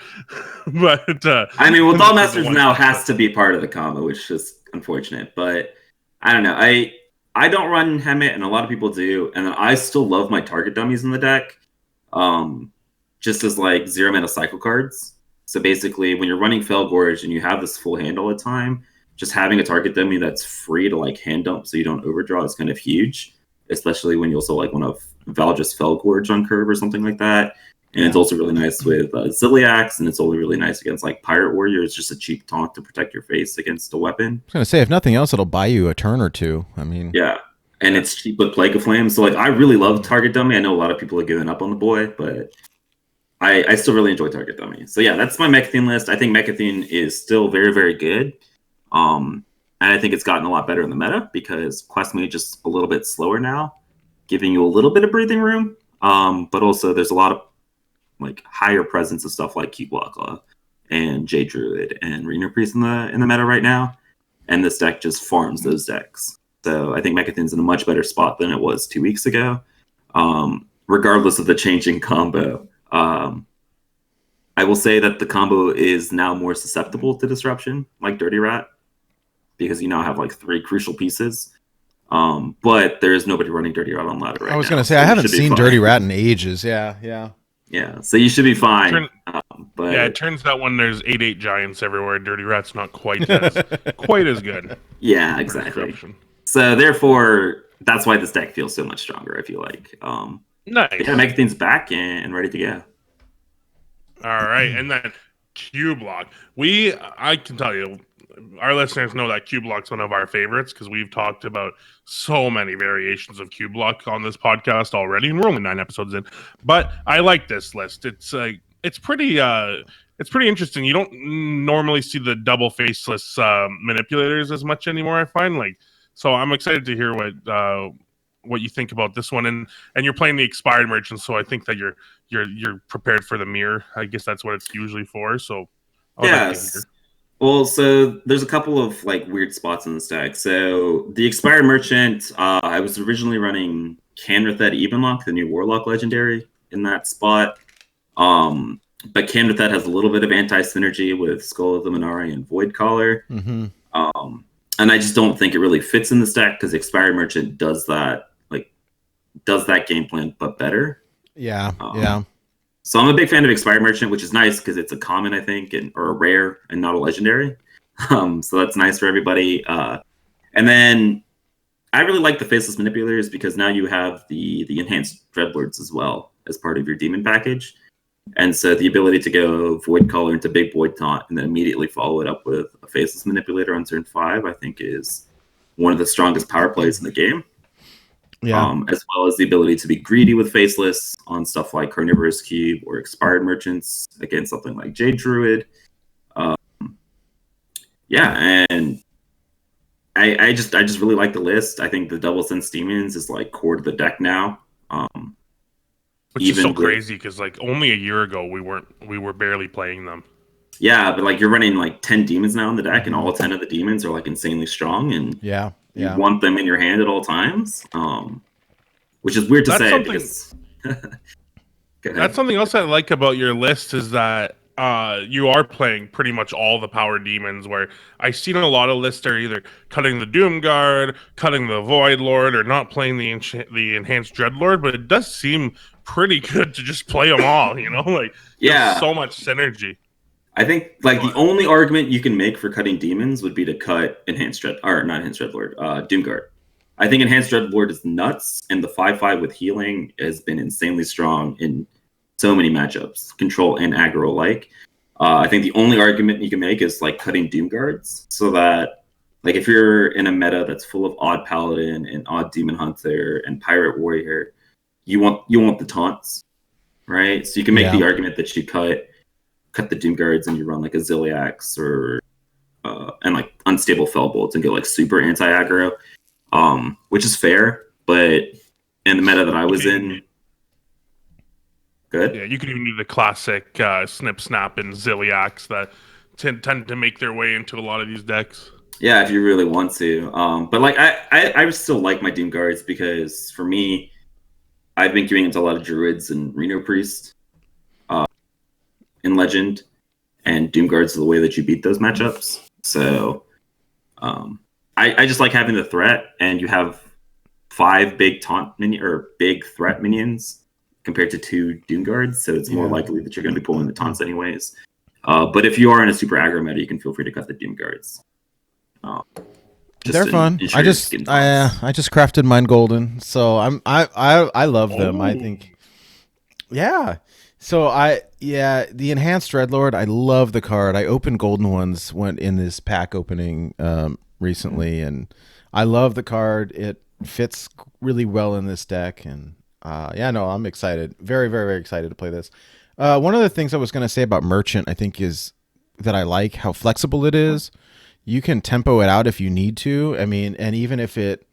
but I mean, well, Doll Masters now has to be part of the combo, which is unfortunate. But I don't know. I don't run Hemet, and a lot of people do, and I still love my target dummies in the deck, just as like 0 mana cycle cards. So basically, when you're running Fell Gorge and you have this full hand all the time, just having a target dummy that's free to like hand dump so you don't overdraw is kind of huge, especially when you also like want to Valgus Fell Gorge on curve or something like that. And it's also really nice with Ziliax, and it's only really nice against like Pirate Warrior. It's just a cheap taunt to protect your face against a weapon. I was going to say, if nothing else, it'll buy you a turn or two. I mean, yeah. And it's cheap with Plague of Flame. So like I really love Target Dummy. I know a lot of people are giving up on the boy, but I still really enjoy Target Dummy. So yeah, that's my Mecha'Thun list. I think Mecha'Thun is still very, very good. And I think it's gotten a lot better in the meta because Quest Mage is a little bit slower now, giving you a little bit of breathing room. But also there's a lot of like higher presence of stuff like Cubelock and Jade Druid and Reno Priest in the meta right now. And this deck just farms those decks. So I think Mecha'Thun's in a much better spot than it was 2 weeks ago, regardless of the changing combo. I will say that the combo is now more susceptible to disruption, like Dirty Rat, because you now have like 3 crucial pieces. But there is nobody running Dirty Rat on ladder right now. I was going to say, I haven't seen Dirty Rat in ages. Yeah. Yeah, so you should be fine. But yeah, it turns out when there's 8/8 giants everywhere, Dirty Rat's not quite as good. Yeah, exactly. So therefore, that's why this deck feels so much stronger, I feel like. Nice. Yeah, Mecha'Thun's back and ready to go. All right, and then Cubelock. I can tell you, our listeners know that Cubelock's one of our favorites because we've talked about so many variations of Cubelock on this podcast already, and we're only 9 episodes in. But I like this list. It's pretty interesting. You don't normally see the double faceless manipulators as much anymore, I find. So I'm excited to hear what you think about this one, and you're playing the expired merchant, so I think that you're prepared for the mirror. I guess that's what it's usually for. So yes. Well, so there's a couple of like weird spots in the stack. So the expired merchant, I was originally running Canrathet Evenlock, the new Warlock legendary, in that spot. But Canrathet has a little bit of anti-synergy with Skull of the Minari and Void Caller. Mm-hmm. And I just don't think it really fits in the stack because Expired Merchant does that game plan, but better. Yeah. So I'm a big fan of Expired Merchant, which is nice because it's a common, I think, or a rare and not a legendary. So that's nice for everybody. And then I really like the Faceless Manipulators because now you have the enhanced Dreadlords as well as part of your demon package. And so the ability to go Void Caller into Big Void Taunt and then immediately follow it up with a Faceless Manipulator on turn 5, I think is one of the strongest power plays in the game. Yeah. As well as the ability to be greedy with Faceless on stuff like Carnivorous Cube or Expired Merchants against something like Jade Druid. And I just really like the list. I think the Double Sense Demons is like core to the deck now. Which is so crazy because like only a year ago we were barely playing them. Yeah, but like you're running like 10 demons now in the deck, and all 10 of the demons are like insanely strong, and you want them in your hand at all times. Which is weird to say because that's something else I like about your list is that you are playing pretty much all the power demons, where I've seen a lot of lists are either cutting the Doom Guard, cutting the Void Lord, or not playing the Enhanced Dreadlord, but it does seem pretty good to just play them all, you know? Like, there's so much synergy. I think like the only argument you can make for cutting demons would be to cut not Enhanced Dreadlord, Doom Guard. I think Enhanced Dreadlord is nuts, and the 5/5 with healing has been insanely strong in so many matchups, control and aggro alike. I think the only argument you can make is like cutting Doom Guards, so that like if you're in a meta that's full of odd Paladin and odd Demon Hunter and Pirate Warrior, you want the taunts, right? So you can make the argument that you cut the Doom Guards and you run like a Ziliax or and like unstable Fellbolts and go like super anti-aggro. Which is fair, but in the meta that I was in, good. Yeah, you could even do the classic Snip Snap and Ziliax that tend to make their way into a lot of these decks. Yeah, if you really want to. But like I still like my Doom Guards because for me, I've been queuing into a lot of Druids and Reno Priest in Legend, and Doom Guards are the way that you beat those matchups. So I just like having the threat, and you have 5 big big threat minions compared to 2 Doom Guards, so it's more likely that you're going to be pulling the taunts anyways. But if you are in a super aggro meta, you can feel free to cut the Doom Guards. They're fun. I just crafted mine golden, so I love them. I think, So the Enhanced Dreadlord, I love the card. I opened golden ones went in this pack opening recently, and I love the card. It fits really well in this deck, and I'm excited. Very, very, very excited to play this. One of the things I was going to say about Merchant, I think, is that I like how flexible it is. You can tempo it out if you need to. I mean, and even if it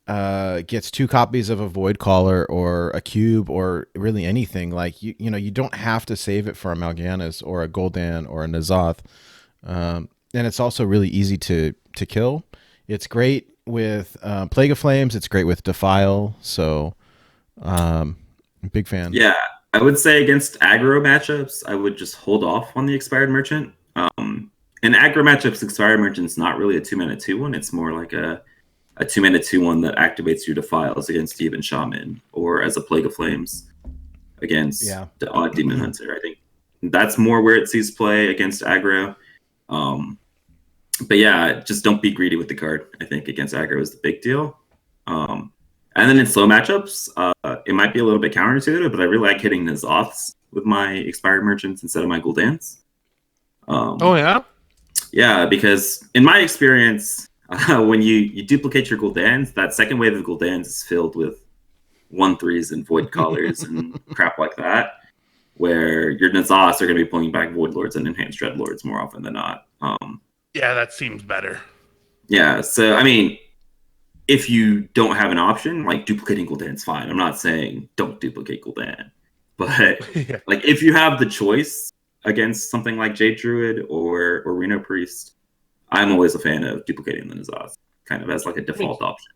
gets 2 copies of a Void Caller or a Cube or really anything, like you don't have to save it for a Mal'Ganis or a Gul'dan or a N'Zoth. And it's also really easy to kill. It's great with Plague of Flames. It's great with Defile. So, big fan. Yeah, I would say against aggro matchups, I would just hold off on the Expired Merchant. In aggro matchups, Expired Merchant's not really a 2-mana 2/1. It's more like a 2-mana 2/1 that activates your Defiles against Demon Shaman, or as a Plague of Flames against the odd Demon Hunter. I think that's more where it sees play against aggro. But yeah, just don't be greedy with the card. I think against aggro is the big deal. And then in slow matchups, it might be a little bit counterintuitive, but I really like hitting the Zoths with my Expired Merchants instead of my Gul'dans. Yeah, because in my experience, when you duplicate your Gul'dans, that second wave of Gul'dans is filled with 1/3s and Void Collars and crap like that, where your N'Zoths are going to be pulling back Void Lords and Enhanced Dreadlords more often than not. Yeah, that seems better. Yeah, so I mean, if you don't have an option, like duplicating Gul'dan's fine. I'm not saying don't duplicate Gul'dan, but like if you have the choice against something like Jade Druid or Reno Priest, I'm always a fan of duplicating the N'Zoth, kind of as like a default option.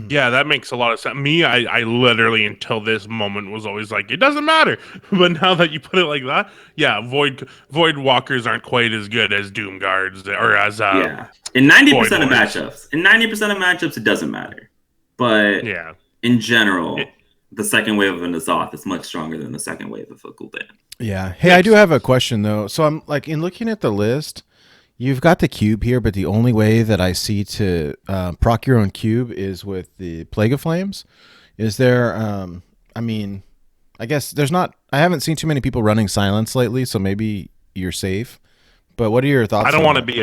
Yeah, that makes a lot of sense. Me, I literally until this moment was always like, it doesn't matter. But now that you put it like that, yeah, Void Walkers aren't quite as good as Doom Guards or as in 90% of matchups, it doesn't matter. But in general, the second wave of a N'Zoth is much stronger than the second wave of a Gul'dan. Yeah. Hey, I do have a question though. So I'm like, in looking at the list, you've got the cube here, but the only way that I see to proc your own cube is with the Plague of Flames. Is there, I mean, I guess there's not, I haven't seen too many people running Silence lately, so maybe you're safe. But what are your thoughts? I don't want to be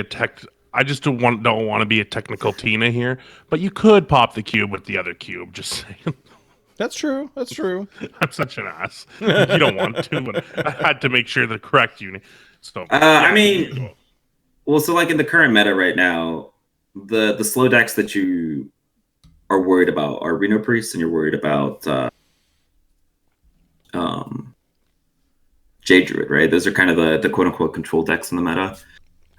I just don't want to be a technical Tina here, but you could pop the cube with the other cube, just saying. That's true. That's true. I'm such an ass. You don't want to, but I had to make sure the correct unit. So I mean, well, so like in the current meta right now, the slow decks that you are worried about are Reno Priest, and you're worried about Jade Druid, right? Those are kind of the quote unquote control decks in the meta.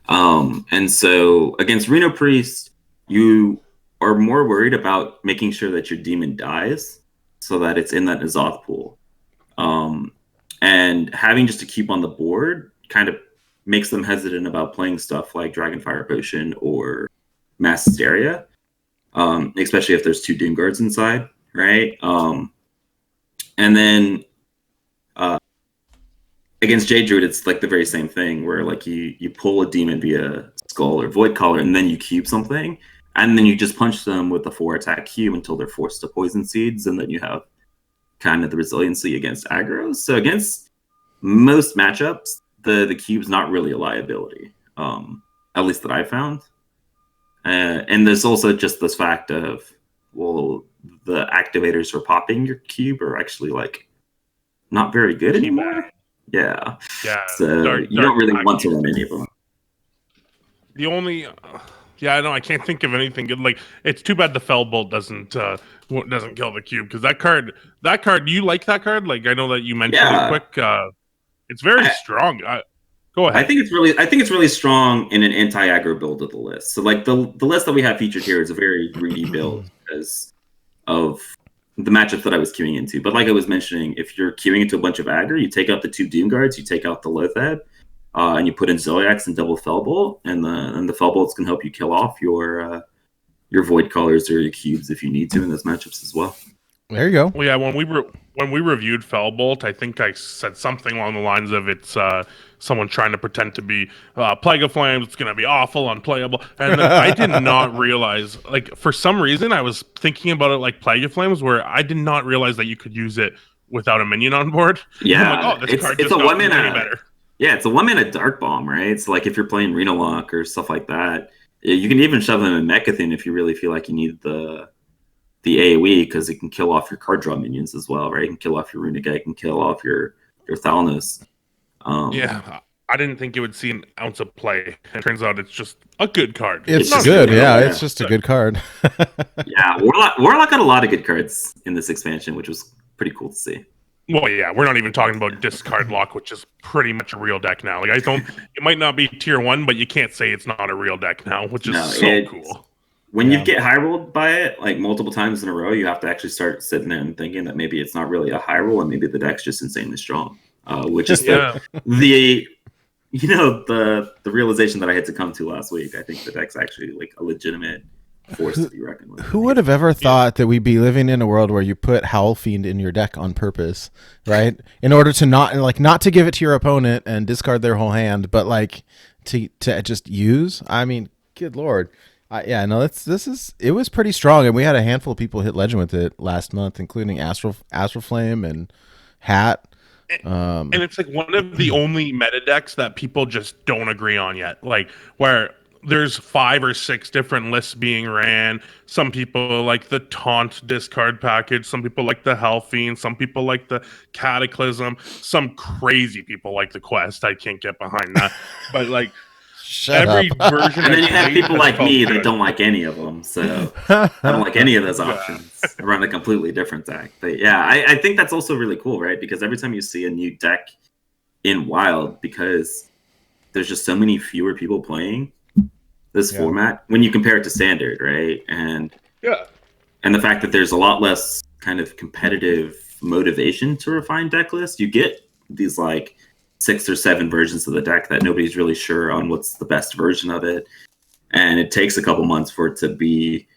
And so against Reno Priest, you are more worried about making sure that your demon dies so that it's in that N'Zoth pool. And having just a cube on the board kind of makes them hesitant about playing stuff like Dragonfire Potion or Mass Hysteria, especially if there's 2 Doom Guards inside, right? And then against Jade Druid, it's like the very same thing where like you pull a demon via Skull or Void Caller, and then you cube something, and then you just punch them with the 4 attack cube until they're forced to Poison Seeds, and then you have kind of the resiliency against aggro's. So against most matchups, the cube's not really a liability, at least that I found. And there's also just this fact of, well, the activators for popping your cube are actually like not very good anymore. Yeah. So you don't really want to run any of them. The only, I know I can't think of anything good. Like, it's too bad the Fellbolt doesn't kill the cube, because that card. You like that card? Like, I know that you mentioned it quick. It's very strong. Go ahead. I think it's really strong in an anti-aggro build of the list. So like the list that we have featured here is a very greedy build because of the matchups that I was queuing into. But like I was mentioning, if you're queuing into a bunch of aggro, you take out the 2 Doom Guards, you take out the Loatheb, and you put in Zodiacs and double Fellbolt, and the Fellbolts can help you kill off your Void Callers or your cubes if you need to in those matchups as well. There you go. Well, yeah, when we reviewed Fellbolt, I think I said something along the lines of it's someone trying to pretend to be Plague of Flames. It's going to be awful, unplayable. And then I did not realize, like, for some reason, I was thinking about it like Plague of Flames, where I did not realize that you could use it without a minion on board. Yeah, I'm like, oh, this card just got any better. Yeah, it's a 1-mana Dark Bomb, right? So like if you're playing Reno Lock or stuff like that, you can even shove them in Mecha'Thun if you really feel like you need the AoE, because it can kill off your card draw minions as well, right? It can kill off your Runic, it can kill off your Thalnos. Yeah, I didn't think it would see an ounce of play. It turns out it's just a good card. It's good, yeah. It's just a good card. Yeah, Warlock got a lot of good cards in this expansion, which was pretty cool to see. Well, yeah, we're not even talking about Discard Lock, which is pretty much a real deck now. Like, it might not be tier 1, but you can't say it's not a real deck now, which is cool. When you get high rolled by it, like multiple times in a row, you have to actually start sitting there and thinking that maybe it's not really a high roll, and maybe the deck's just insanely strong. Which is the realization that I had to come to last week. I think the deck's actually like a legitimate force to be reckoned with. Who would have ever thought that we'd be living in a world where you put Howl Fiend in your deck on purpose, right? In order to not to give it to your opponent and discard their whole hand, but like to just use. I mean, good lord. It was pretty strong, and we had a handful of people hit Legend with it last month, including Astral Flame and Hat. And it's like one of the only meta decks that people just don't agree on yet. Like, where there's 5 or 6 different lists being ran. Some people like the Taunt discard package. Some people like the Hellfiend. Some people like the Cataclysm. Some crazy people like the Quest. I can't get behind that. But like, every version. And then you have people like me that don't like any of them. So I don't like any of those options. I run a completely different deck. But yeah, I think that's also really cool, right? Because every time you see a new deck in Wild, because there's just so many fewer people playing this format when you compare it to Standard, right? And the fact that there's a lot less kind of competitive motivation to refine deck lists, you get these like 6 or 7 versions of the deck that nobody's really sure on what's the best version of it. And it takes a couple months for it to be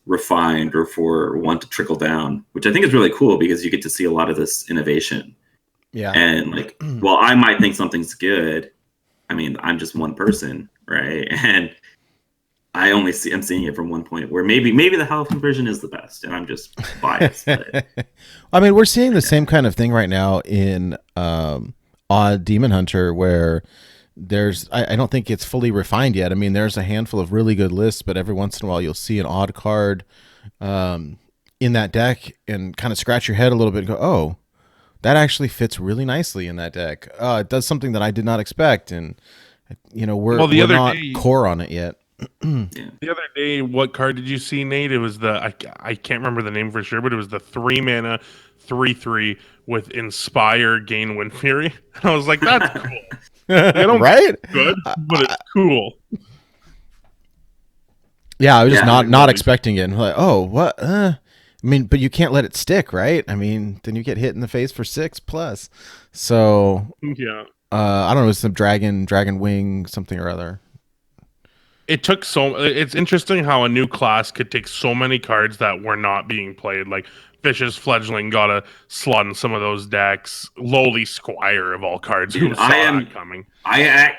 refined or for one to trickle down, which I think is really cool because you get to see a lot of this innovation. Yeah. And like, while I might think something's good, I mean, I'm just one person, right? And I'm seeing it from one point where maybe the Hellfiend version is the best, and I'm just biased. But I mean, we're seeing the same kind of thing right now in Odd Demon Hunter, where I don't think it's fully refined yet. I mean, there's a handful of really good lists, but every once in a while you'll see an odd card in that deck and kind of scratch your head a little bit and go, oh, that actually fits really nicely in that deck. It does something that I did not expect, and we're not core on it yet. The other day, what card did you see, Nate? It was the I can't remember the name for sure, but it was the 3-mana 3/3 with Inspire, gain Wind Fury. And I was like, that's cool. I don't Right? think it's good, but it's cool. Yeah, I was just not expecting it. I'm like, oh, what? I mean, but you can't let it stick, right? I mean, then you get hit in the face for 6+. So Yeah. I don't know, some dragon wing, something or other. It's interesting how a new class could take so many cards that were not being played. Like Fish's Fledgling got a slot in some of those decks. Lowly Squire of all cards, who saw that coming? I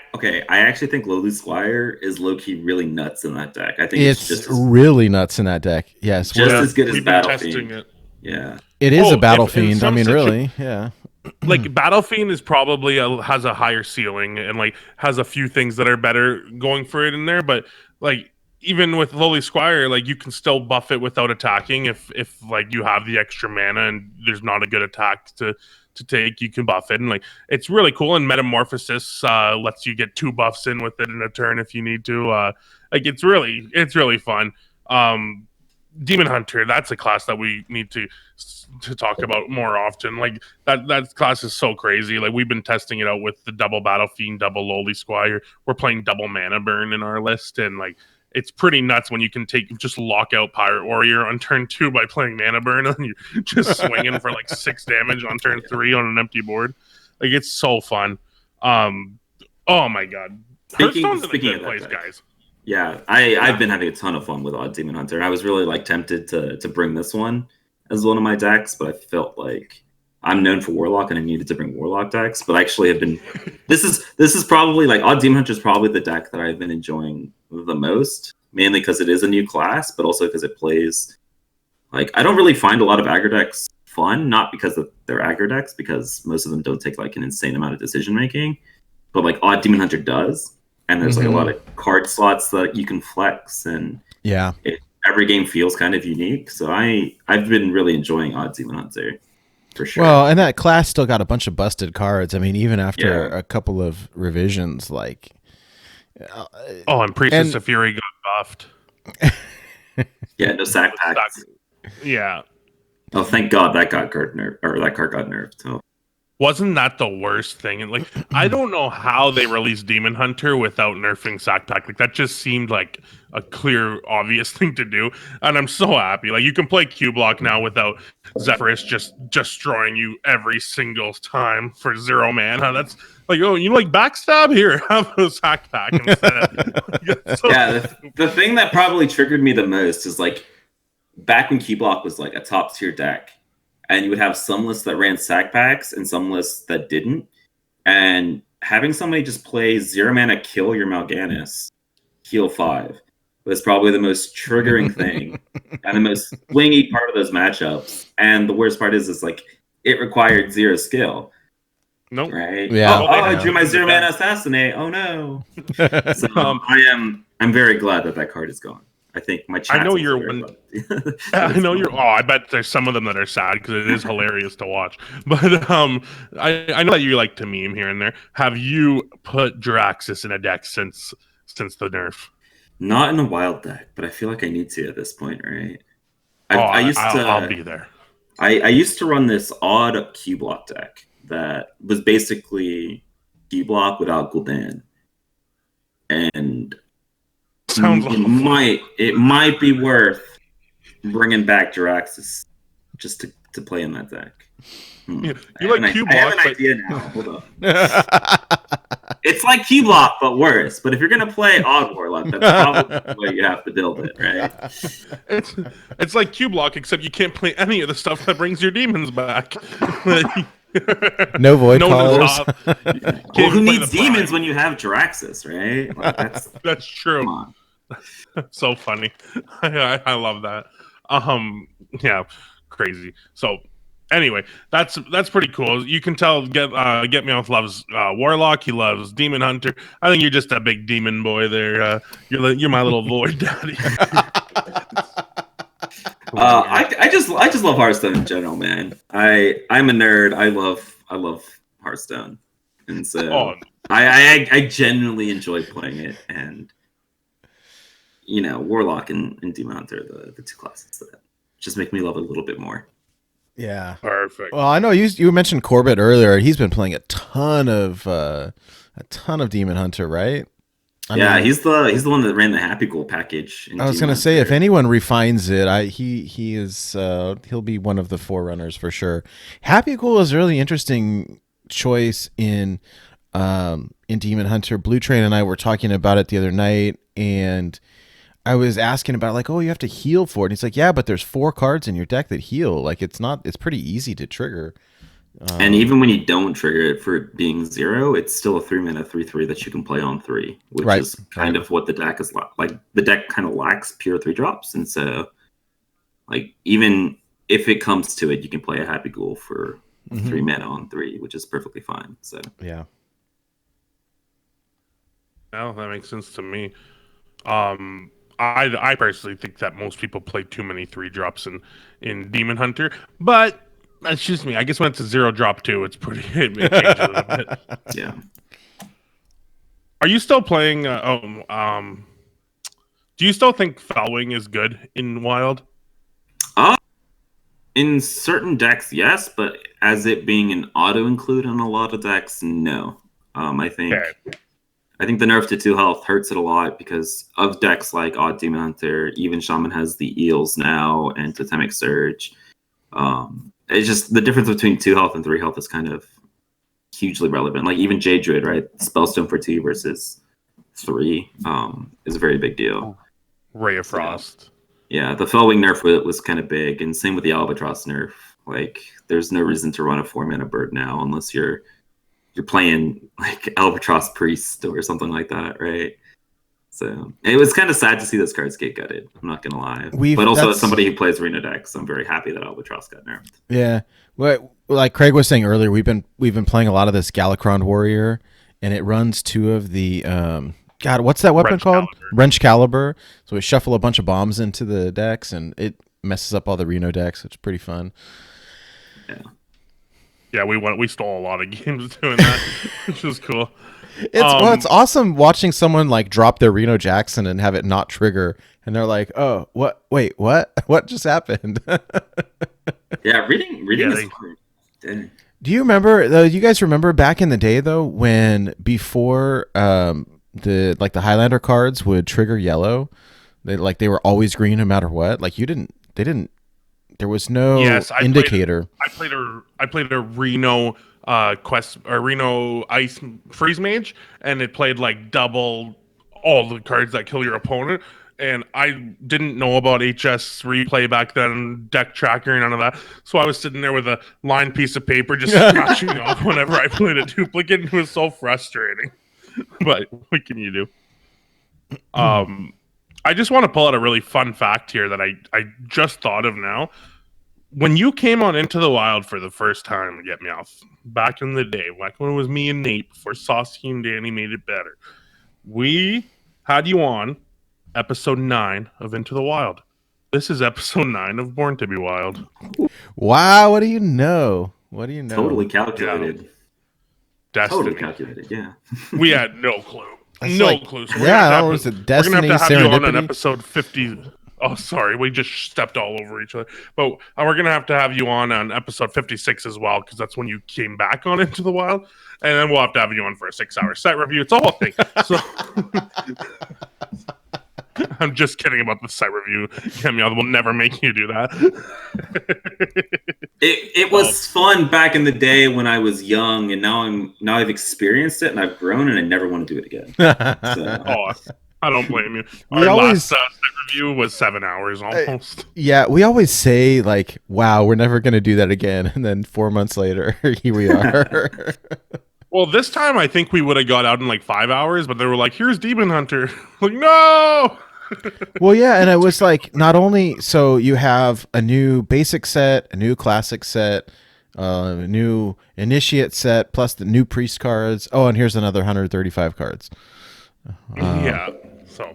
actually think Lowly Squire is low-key really nuts in that deck. I think it's just really nuts in that deck. Yes, just as good as Battle Fiend. It. Yeah, it is a Battle Fiend. I mean, really, yeah. Like Battle Fiend is probably has a higher ceiling and like has a few things that are better going for it in there, but like even with Lowly Squire, like you can still buff it without attacking if like you have the extra mana and there's not a good attack to take, you can buff it, and like it's really cool. And Metamorphosis lets you get 2 buffs in with it in a turn if you need to. Like it's really fun. Demon Hunter, that's a class that we need to talk about more often. Like that class is so crazy. Like we've been testing it out with the double Battle Fiend, double Lowly Squire. We're playing double Mana Burn in our list, and like it's pretty nuts when you can just lock out Pirate Warrior on turn 2 by playing Mana Burn, and you're just swinging for like 6 damage on turn 3 on an empty board. Like it's so fun. Oh my god, Hearthstone's in a good place, guys. Yeah, I've been having a ton of fun with Odd Demon Hunter. I was really like tempted to bring this one as one of my decks, but I felt like I'm known for Warlock and I needed to bring Warlock decks. But I actually have been this is probably like Odd Demon Hunter is probably the deck that I've been enjoying the most, mainly because it is a new class, but also because it plays like I don't really find a lot of aggro decks fun, not because they're aggro decks, because most of them don't take like an insane amount of decision making, but like Odd Demon Hunter does. And there's like a lot of card slots that you can flex, and every game feels kind of unique. So I've been really enjoying Odd Demon Hunter for sure. Well, and that class still got a bunch of busted cards. I mean, even after a couple of revisions, like and Priestess of Fury got buffed. Yeah, no sack packs. Yeah. Oh, thank God that card got nerfed. Oh. Wasn't that the worst thing? And like, I don't know how they released Demon Hunter without nerfing Sack Pack. Like, that just seemed like a clear, obvious thing to do. And I'm so happy. Like, you can play Cubelock now without Zephyrus just destroying you every single time for 0 mana. That's like, oh, you like backstab? Here, have a Sack Pack instead. The thing that probably triggered me the most is like, back when Cubelock was like a top tier deck, and you would have some lists that ran sack packs and some lists that didn't. And having somebody just play 0 mana, kill your Mal'Ganis, heal 5, was probably the most triggering thing and the most swingy part of those matchups. And the worst part is like it required 0 skill. Nope. Right? Yeah. I drew my 0 mana assassinate. Oh no. So I'm very glad that card is gone. I think my chat. I know you're one. I know you're. Oh, I bet there's some of them that are sad because it is hilarious to watch. But I know that you like to meme here and there. Have you put Jiraxxus in a deck since the nerf? Not in a wild deck, but I feel like I need to at this point, right? I'll be there. I used to run this odd Cubelock deck that was basically Cubelock without Gul'dan, and it might be worth bringing back Jiraxxus just to play in that deck. You like Cubelock? I have an idea now. Hold on. It's like Cubelock, but worse. But if you're gonna play Odd Warlock, that's probably the way you have to build it, right? It's like Cubelock, except you can't play any of the stuff that brings your demons back. No void callers. Well, who needs demons when you have Jiraxxus, right? Like, that's true. Come on. So funny. I love that. Yeah, crazy. So anyway, that's pretty cool. You can tell GetMeowth loves Warlock. He loves Demon Hunter. I think you're just a big demon boy there. You're my little void daddy. I just love Hearthstone in general, man. I'm a nerd. I love Hearthstone, and so I genuinely enjoy playing it. And Warlock and Demon Hunter, the two classes that just make me love it a little bit more. Yeah. Perfect. Well, I know you mentioned Corbett earlier. He's been playing a ton of Demon Hunter, right? I mean, he's the one that ran the Happy Goal package. I was going to say, if anyone refines it, he'll be one of the forerunners for sure. Happy Goal is a really interesting choice in Demon Hunter. Blue Train and I were talking about it the other night, and I was asking about like, oh, you have to heal for it. And he's like, yeah, but there's 4 cards in your deck that heal. Like it's pretty easy to trigger. And even when you don't trigger it for it being 0, it's still a 3-mana 3/3 that you can play on 3, which is kind of what the deck is like. The deck kind of lacks pure 3-drops, and so like even if it comes to it, you can play a Happy Ghoul for 3 mana on 3, which is perfectly fine. So yeah. Well, that makes sense to me. I personally think that most people play too many 3-drops in Demon Hunter, but that's just me. I guess when it's a 0-drop too, it changes a little bit. Yeah. Are you still playing? Do you still think Following is good in Wild? In certain decks, yes, but as it being an auto include in a lot of decks, no. I think the nerf to 2 health hurts it a lot because of decks like Odd Demon Hunter. Even Shaman has the Eels now and Totemic Surge. It's just the difference between 2 health and 3 health is kind of hugely relevant. Like even Jade Druid, right? Spellstone for 2 versus 3 is a very big deal. Ray of Frost. Yeah, the Fellwing nerf was kind of big, and same with the Albatross nerf. Like, there's no reason to run a 4-mana bird now unless you're playing like Albatross Priest or something like that, right? So it was kind of sad to see those cards get gutted. I'm not gonna lie, but also as somebody who plays Reno decks, I'm very happy that Albatross got nerfed. Yeah, well, like Craig was saying earlier, we've been playing a lot of this Galakron Warrior, and it runs 2 of the God, what's that weapon called? Wrench Caliber. So we shuffle a bunch of bombs into the decks, and it messes up all the Reno decks. It's pretty fun. Yeah, we stole a lot of games doing that, which was cool. It's awesome watching someone like drop their Reno Jackson and have it not trigger, and they're like, "Oh, what? Wait, what? What just happened?" Yeah, reading is hard. Dang. Do you remember? You guys remember back in the day though, when before the Highlander cards would trigger yellow, they were always green no matter what. Like there was no indicator. I played a Reno Reno Ice Freeze Mage, and it played like double all the cards that kill your opponent. And I didn't know about HS replay back then, deck tracker, none of that. So I was sitting there with a lined piece of paper just scratching off whenever I played a duplicate. It was so frustrating. But what can you do? I just want to pull out a really fun fact here that I just thought of now. When you came on Into the Wild for the first time, GetMeowth, back in the day, back when it was me and Nate, before Saucy and Danny made it better, we had you on episode 9 of Into the Wild. This is episode 9 of Born to be Wild. Wow, what do you know? What do you know? Totally calculated. Destiny. Totally calculated, yeah. We had no clue. Clue. So that was a Destiny. We're going to have you on serendipity. episode 50. Oh, sorry. We just stepped all over each other. But we're going to have you on episode 56 as well, because that's when you came back on Into the Wild. And then we'll have to have you on for a 6-hour set review. It's a whole thing. So I'm just kidding about the site review. GetMeowth will never make you do that. It was fun back in the day when I was young, and now I've experienced it and I've grown, and I never want to do it again. So. Oh, I don't blame you. Our last site review was 7 hours almost. Yeah, we always say like, "Wow, we're never going to do that again," and then 4 months later, here we are. Well, this time I think we would have got out in like 5 hours, but they were like, "Here's Demon Hunter." Like, no. Well, yeah, and it was like not only so you have a new basic set, a new classic set, a new initiate set, plus the new priest cards. Oh, and here's another 135 cards. Yeah, so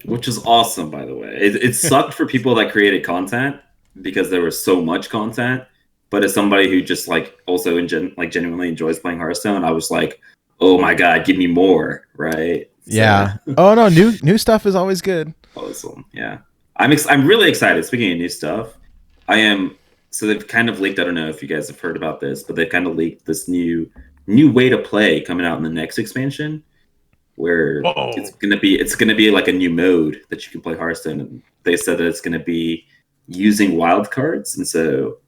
which is awesome, by the way. It sucked for people that created content because there was so much content. But as somebody who just like also genuinely enjoys playing Hearthstone, I was like, oh my god, give me more, right? Yeah. Oh no, new stuff is always good. Awesome. Yeah. I'm really excited. Speaking of new stuff, I am. So they've kind of leaked. I don't know if you guys have heard about this, but they've kind of leaked this new way to play coming out in the next expansion, where it's gonna be like a new mode that you can play Hearthstone. And they said that it's gonna be using wild cards, and so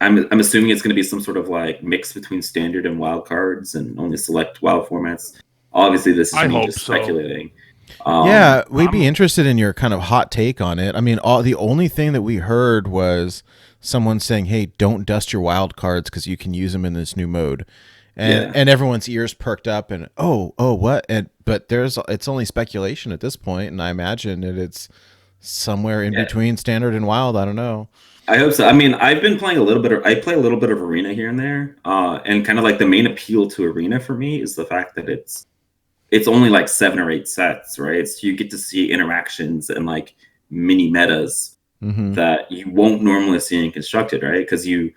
I'm assuming it's gonna be some sort of like mix between standard and wild cards, and only select wild formats. Obviously, this is me just speculating. Yeah, we'd be interested in your kind of hot take on it. I mean, the only thing that we heard was someone saying, "Hey, don't dust your wild cards because you can use them in this new mode," and everyone's ears perked up and oh what? But it's only speculation at this point, and I imagine that it's somewhere in between standard and wild. I don't know. I hope so. I mean, I've been playing I play a little bit of Arena here and there, and kind of like the main appeal to Arena for me is the fact that it's only like 7 or 8 sets, right? So you get to see interactions and like mini metas that you won't normally see in Constructed, right? Because you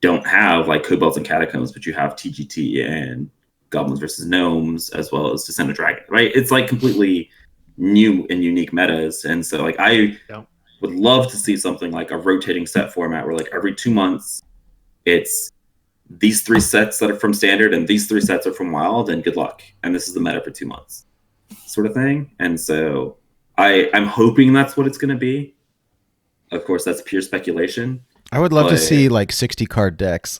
don't have like Kobolds and Catacombs, but you have TGT and Goblins versus Gnomes, as well as Descent of Dragon, right? It's like completely new and unique metas. And so like I would love to see something like a rotating set format where like every 2 months it's these 3 sets that are from standard and these 3 sets are from wild, and good luck. And this is the meta for 2 months sort of thing. And so I'm hoping that's what it's going to be. Of course, that's pure speculation. I would love to see like 60 card decks.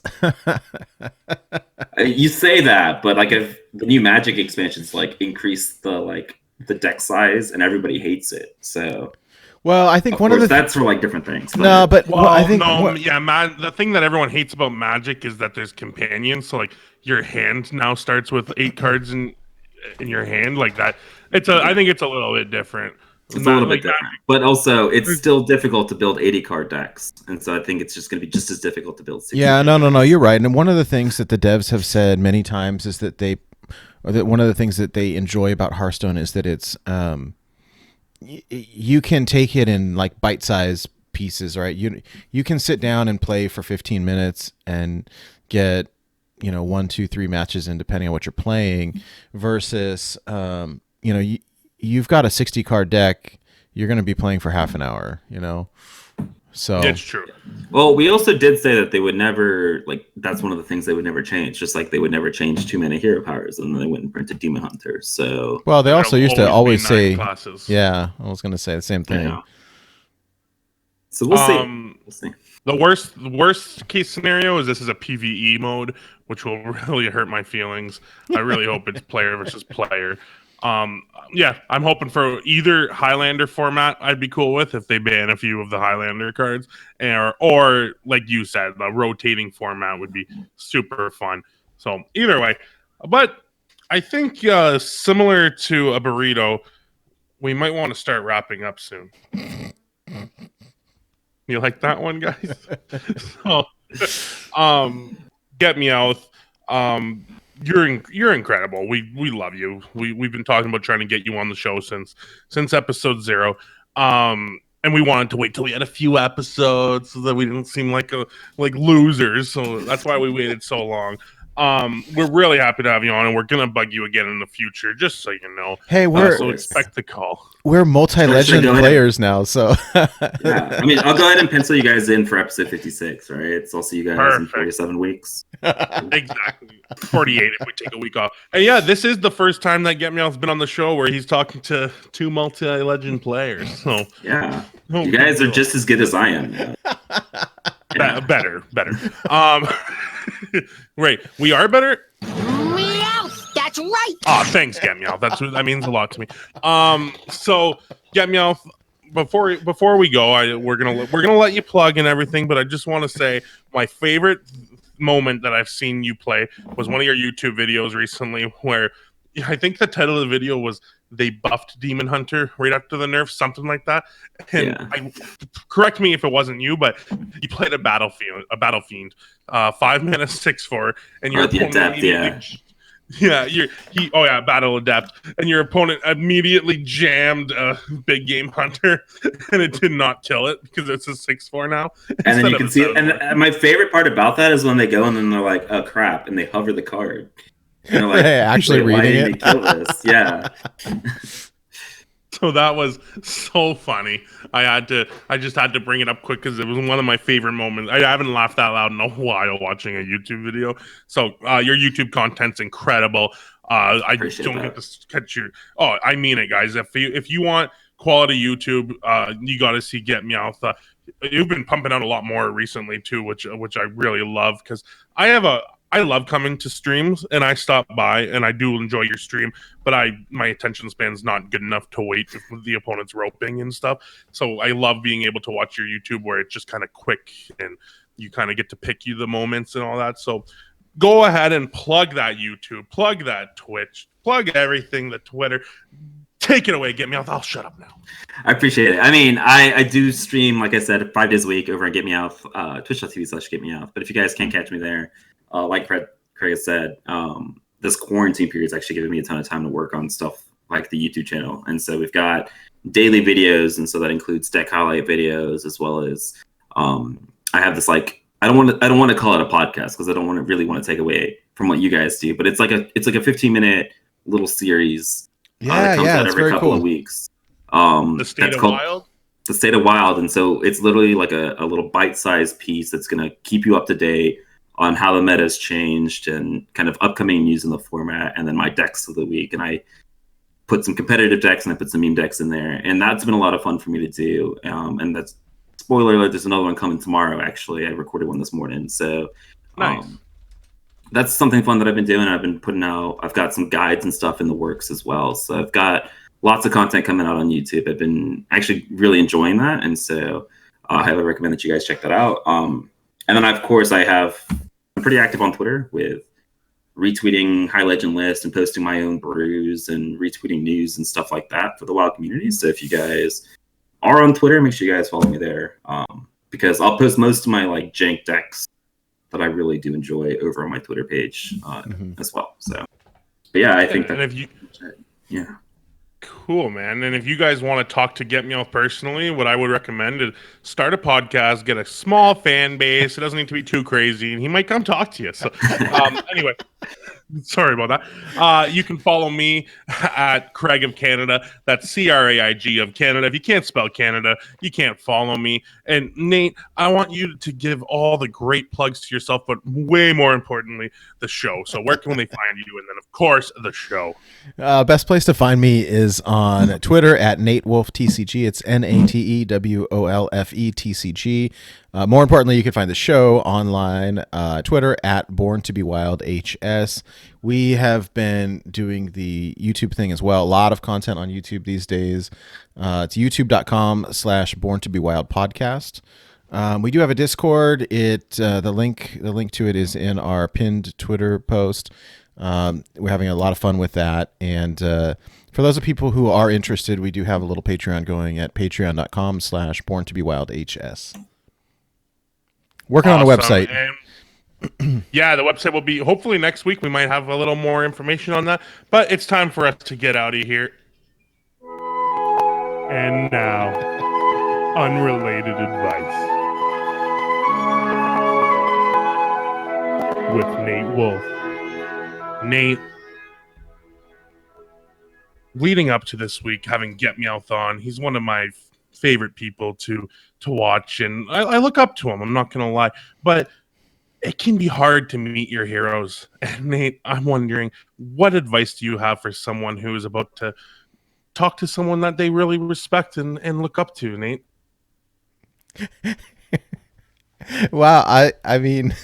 You say that, but like if the new Magic expansions like increase the deck size and everybody hates it. So well, I think one of the that's for like different things. No, but I think the thing that everyone hates about Magic is that there's companions. So like your hand now starts with 8 cards in your hand, like that. I think it's a little bit different. It's a little bit different, but also it's still difficult to build 80 card decks, and so I think it's just going to be just as difficult to build 60. Yeah, no, you're right. And one of the things that the devs have said many times is that one of the things that they enjoy about Hearthstone is that it's you can take it in like bite-sized pieces, right? You can sit down and play for 15 minutes and get 1, 2, 3 matches in depending on what you're playing, versus you've got a 60 card deck, you're going to be playing for half an hour, So it's true. Well, we also did say that they would never, like, that's one of the things they would never change, just like they would never change 2 mana hero powers, and then they wouldn't print a Demon Hunter. So well, they also used to always say classes. Yeah, I was going to say the same thing. Yeah. So we'll see. The worst case scenario is this is a PvE mode, which will really hurt my feelings. I really hope it's player versus player. Yeah, I'm hoping for either Highlander format. I'd be cool with if they ban a few of the Highlander cards, or like you said, the rotating format would be super fun. So either way, but I think similar to a burrito, we might want to start wrapping up soon. You like that one, guys? So, GetMeowth. You're incredible. We love you. We've been talking about trying to get you on the show since episode 0. And we wanted to wait till we had a few episodes so that we didn't seem like losers. So that's why we waited so long. We're really happy to have you on, and we're gonna bug you again in the future, just so you know. Hey, so expect the call. We're multi-legend players now, so yeah. I mean, I'll go ahead and pencil you guys in for episode 56, right? So I'll see you guys in 47 weeks. Exactly. 48 if we take a week off. And yeah, this is the first time that GetMeowth's been on the show where he's talking to 2 multi-legend players. So yeah, you guys are just as good as I am. Yeah. Better. Right, we are better. Meowth, that's right. Oh, thanks, GetMeowth. That means a lot to me. So GetMeowth, before we go, we're gonna let you plug and everything, but I just want to say my favorite moment that I've seen you play was one of your YouTube videos recently, where I think the title of the video was "They buffed Demon Hunter right after the nerf," something like that. And correct me if it wasn't you, but you played a battle fiend, 5 mana 6/4, and your opponent battle adept, and your opponent immediately jammed a big game hunter, and it did not kill it because it's a 6/4 now. And then you can see it. And my favorite part about that is when they go and then they're like, "Oh crap!" and they hover the card. like, actually reading why did it. they kill this? Yeah. So that was so funny. I just had to bring it up quick because it was one of my favorite moments. I haven't laughed that loud in a while watching a YouTube video. So your YouTube content's incredible. I don't get to catch your. Oh, I mean it, guys. If you want quality YouTube, you got to see GetMeowth. You've been pumping out a lot more recently too, which I really love because I love coming to streams and I stop by and I do enjoy your stream, but my attention span's not good enough to wait with the opponent's roping and stuff. So I love being able to watch your YouTube where it's just kind of quick and you kind of get to pick you the moments and all that. So go ahead and plug that YouTube, plug that Twitch, plug everything, the Twitter. Take it away, GetMeowth. I'll shut up now. I appreciate it. I mean, I do stream, like I said, 5 days a week over on GetMeowth, twitch.tv/GetMeowth. But if you guys can't catch me there, like Craig has said, this quarantine period is actually giving me a ton of time to work on stuff like the YouTube channel. And so we've got daily videos, and so that includes deck highlight videos as well as I have this like I don't want to call it a podcast because I don't really want to take away from what you guys do, but it's like a 15-minute little series. That comes out every couple of weeks. The State of Wild? The State of Wild. And so it's literally like a little bite-sized piece that's going to keep you up to date on how the meta has changed and kind of upcoming news in the format, and then my decks of the week. And I put some competitive decks and I put some meme decks in there. And that's been a lot of fun for me to do. And that's, spoiler alert, there's another one coming tomorrow, actually. I recorded one this morning. So nice. That's something fun that I've been doing. I've been putting out, I've got some guides and stuff in the works as well. So I've got lots of content coming out on YouTube. I've been actually really enjoying that. And so I highly recommend that you guys check that out. And then, of course, I'm pretty active on Twitter with retweeting high legend lists and posting my own brews and retweeting news and stuff like that for the Wild community. So if you guys are on Twitter, make sure you guys follow me there, because I'll post most of my like jank decks that I really do enjoy over on my Twitter page as well. So, but yeah, I think that. And if you, yeah. Cool, man. And if you guys want to talk to GetMeowth personally, what I would recommend is start a podcast, get a small fan base. It doesn't need to be too crazy, and he might come talk to you. So, anyway, sorry about that. You can follow me at Craig of Canada. That's CRAIG of Canada. If you can't spell Canada, you can't follow me. And Nate, I want you to give all the great plugs to yourself, but way more importantly, the show. So where can they find you? And then, of course, the show. Best place to find me is on Twitter at NateWolfTCG. It's NateWolfeTCG. More importantly, you can find the show online, Twitter at BornToBeWildHS. We have been doing the YouTube thing as well. A lot of content on YouTube these days. It's youtube.com/BornToBeWildPodcast. We do have a Discord. The link to it is in our pinned Twitter post. We're having a lot of fun with that. And for those of people who are interested, we do have a little Patreon going at patreon.com/BornToBeWildHS. Working on a website. And yeah, the website will be hopefully next week. We might have a little more information on that, but it's time for us to get out of here. And now, unrelated advice with Nate Wolf. Nate, leading up to this week, having GetMeowth on, he's one of my favorite people to watch, and I look up to him. I'm not gonna lie, but it can be hard to meet your heroes. And Nate, I'm wondering, what advice do you have for someone who is about to talk to someone that they really respect and look up to, Nate? Wow, I mean,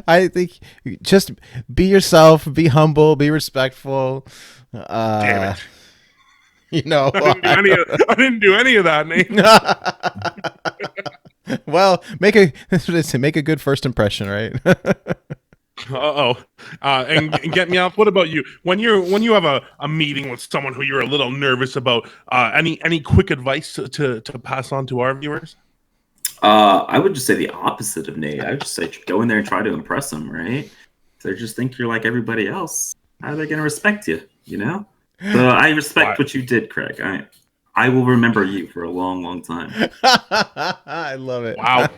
I think just be yourself, be humble, be respectful. Damn it. You know, I didn't do any of that, Nate. Well, make a good first impression, right? And GetMeowth, what about you? When you have a meeting with someone who you're a little nervous about, any quick advice to pass on to our viewers? I would just say the opposite of Nate. I would just say go in there and try to impress them, right? They just think you're like everybody else. How are they going to respect you, you know? So I respect what you did, Craig. I will remember you for a long, long time. I love it. Wow.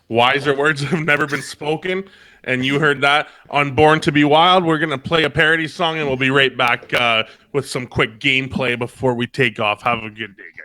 Wiser words have never been spoken. And you heard that on Born to Be Wild. We're going to play a parody song, and we'll be right back with some quick gameplay before we take off. Have a good day, guys.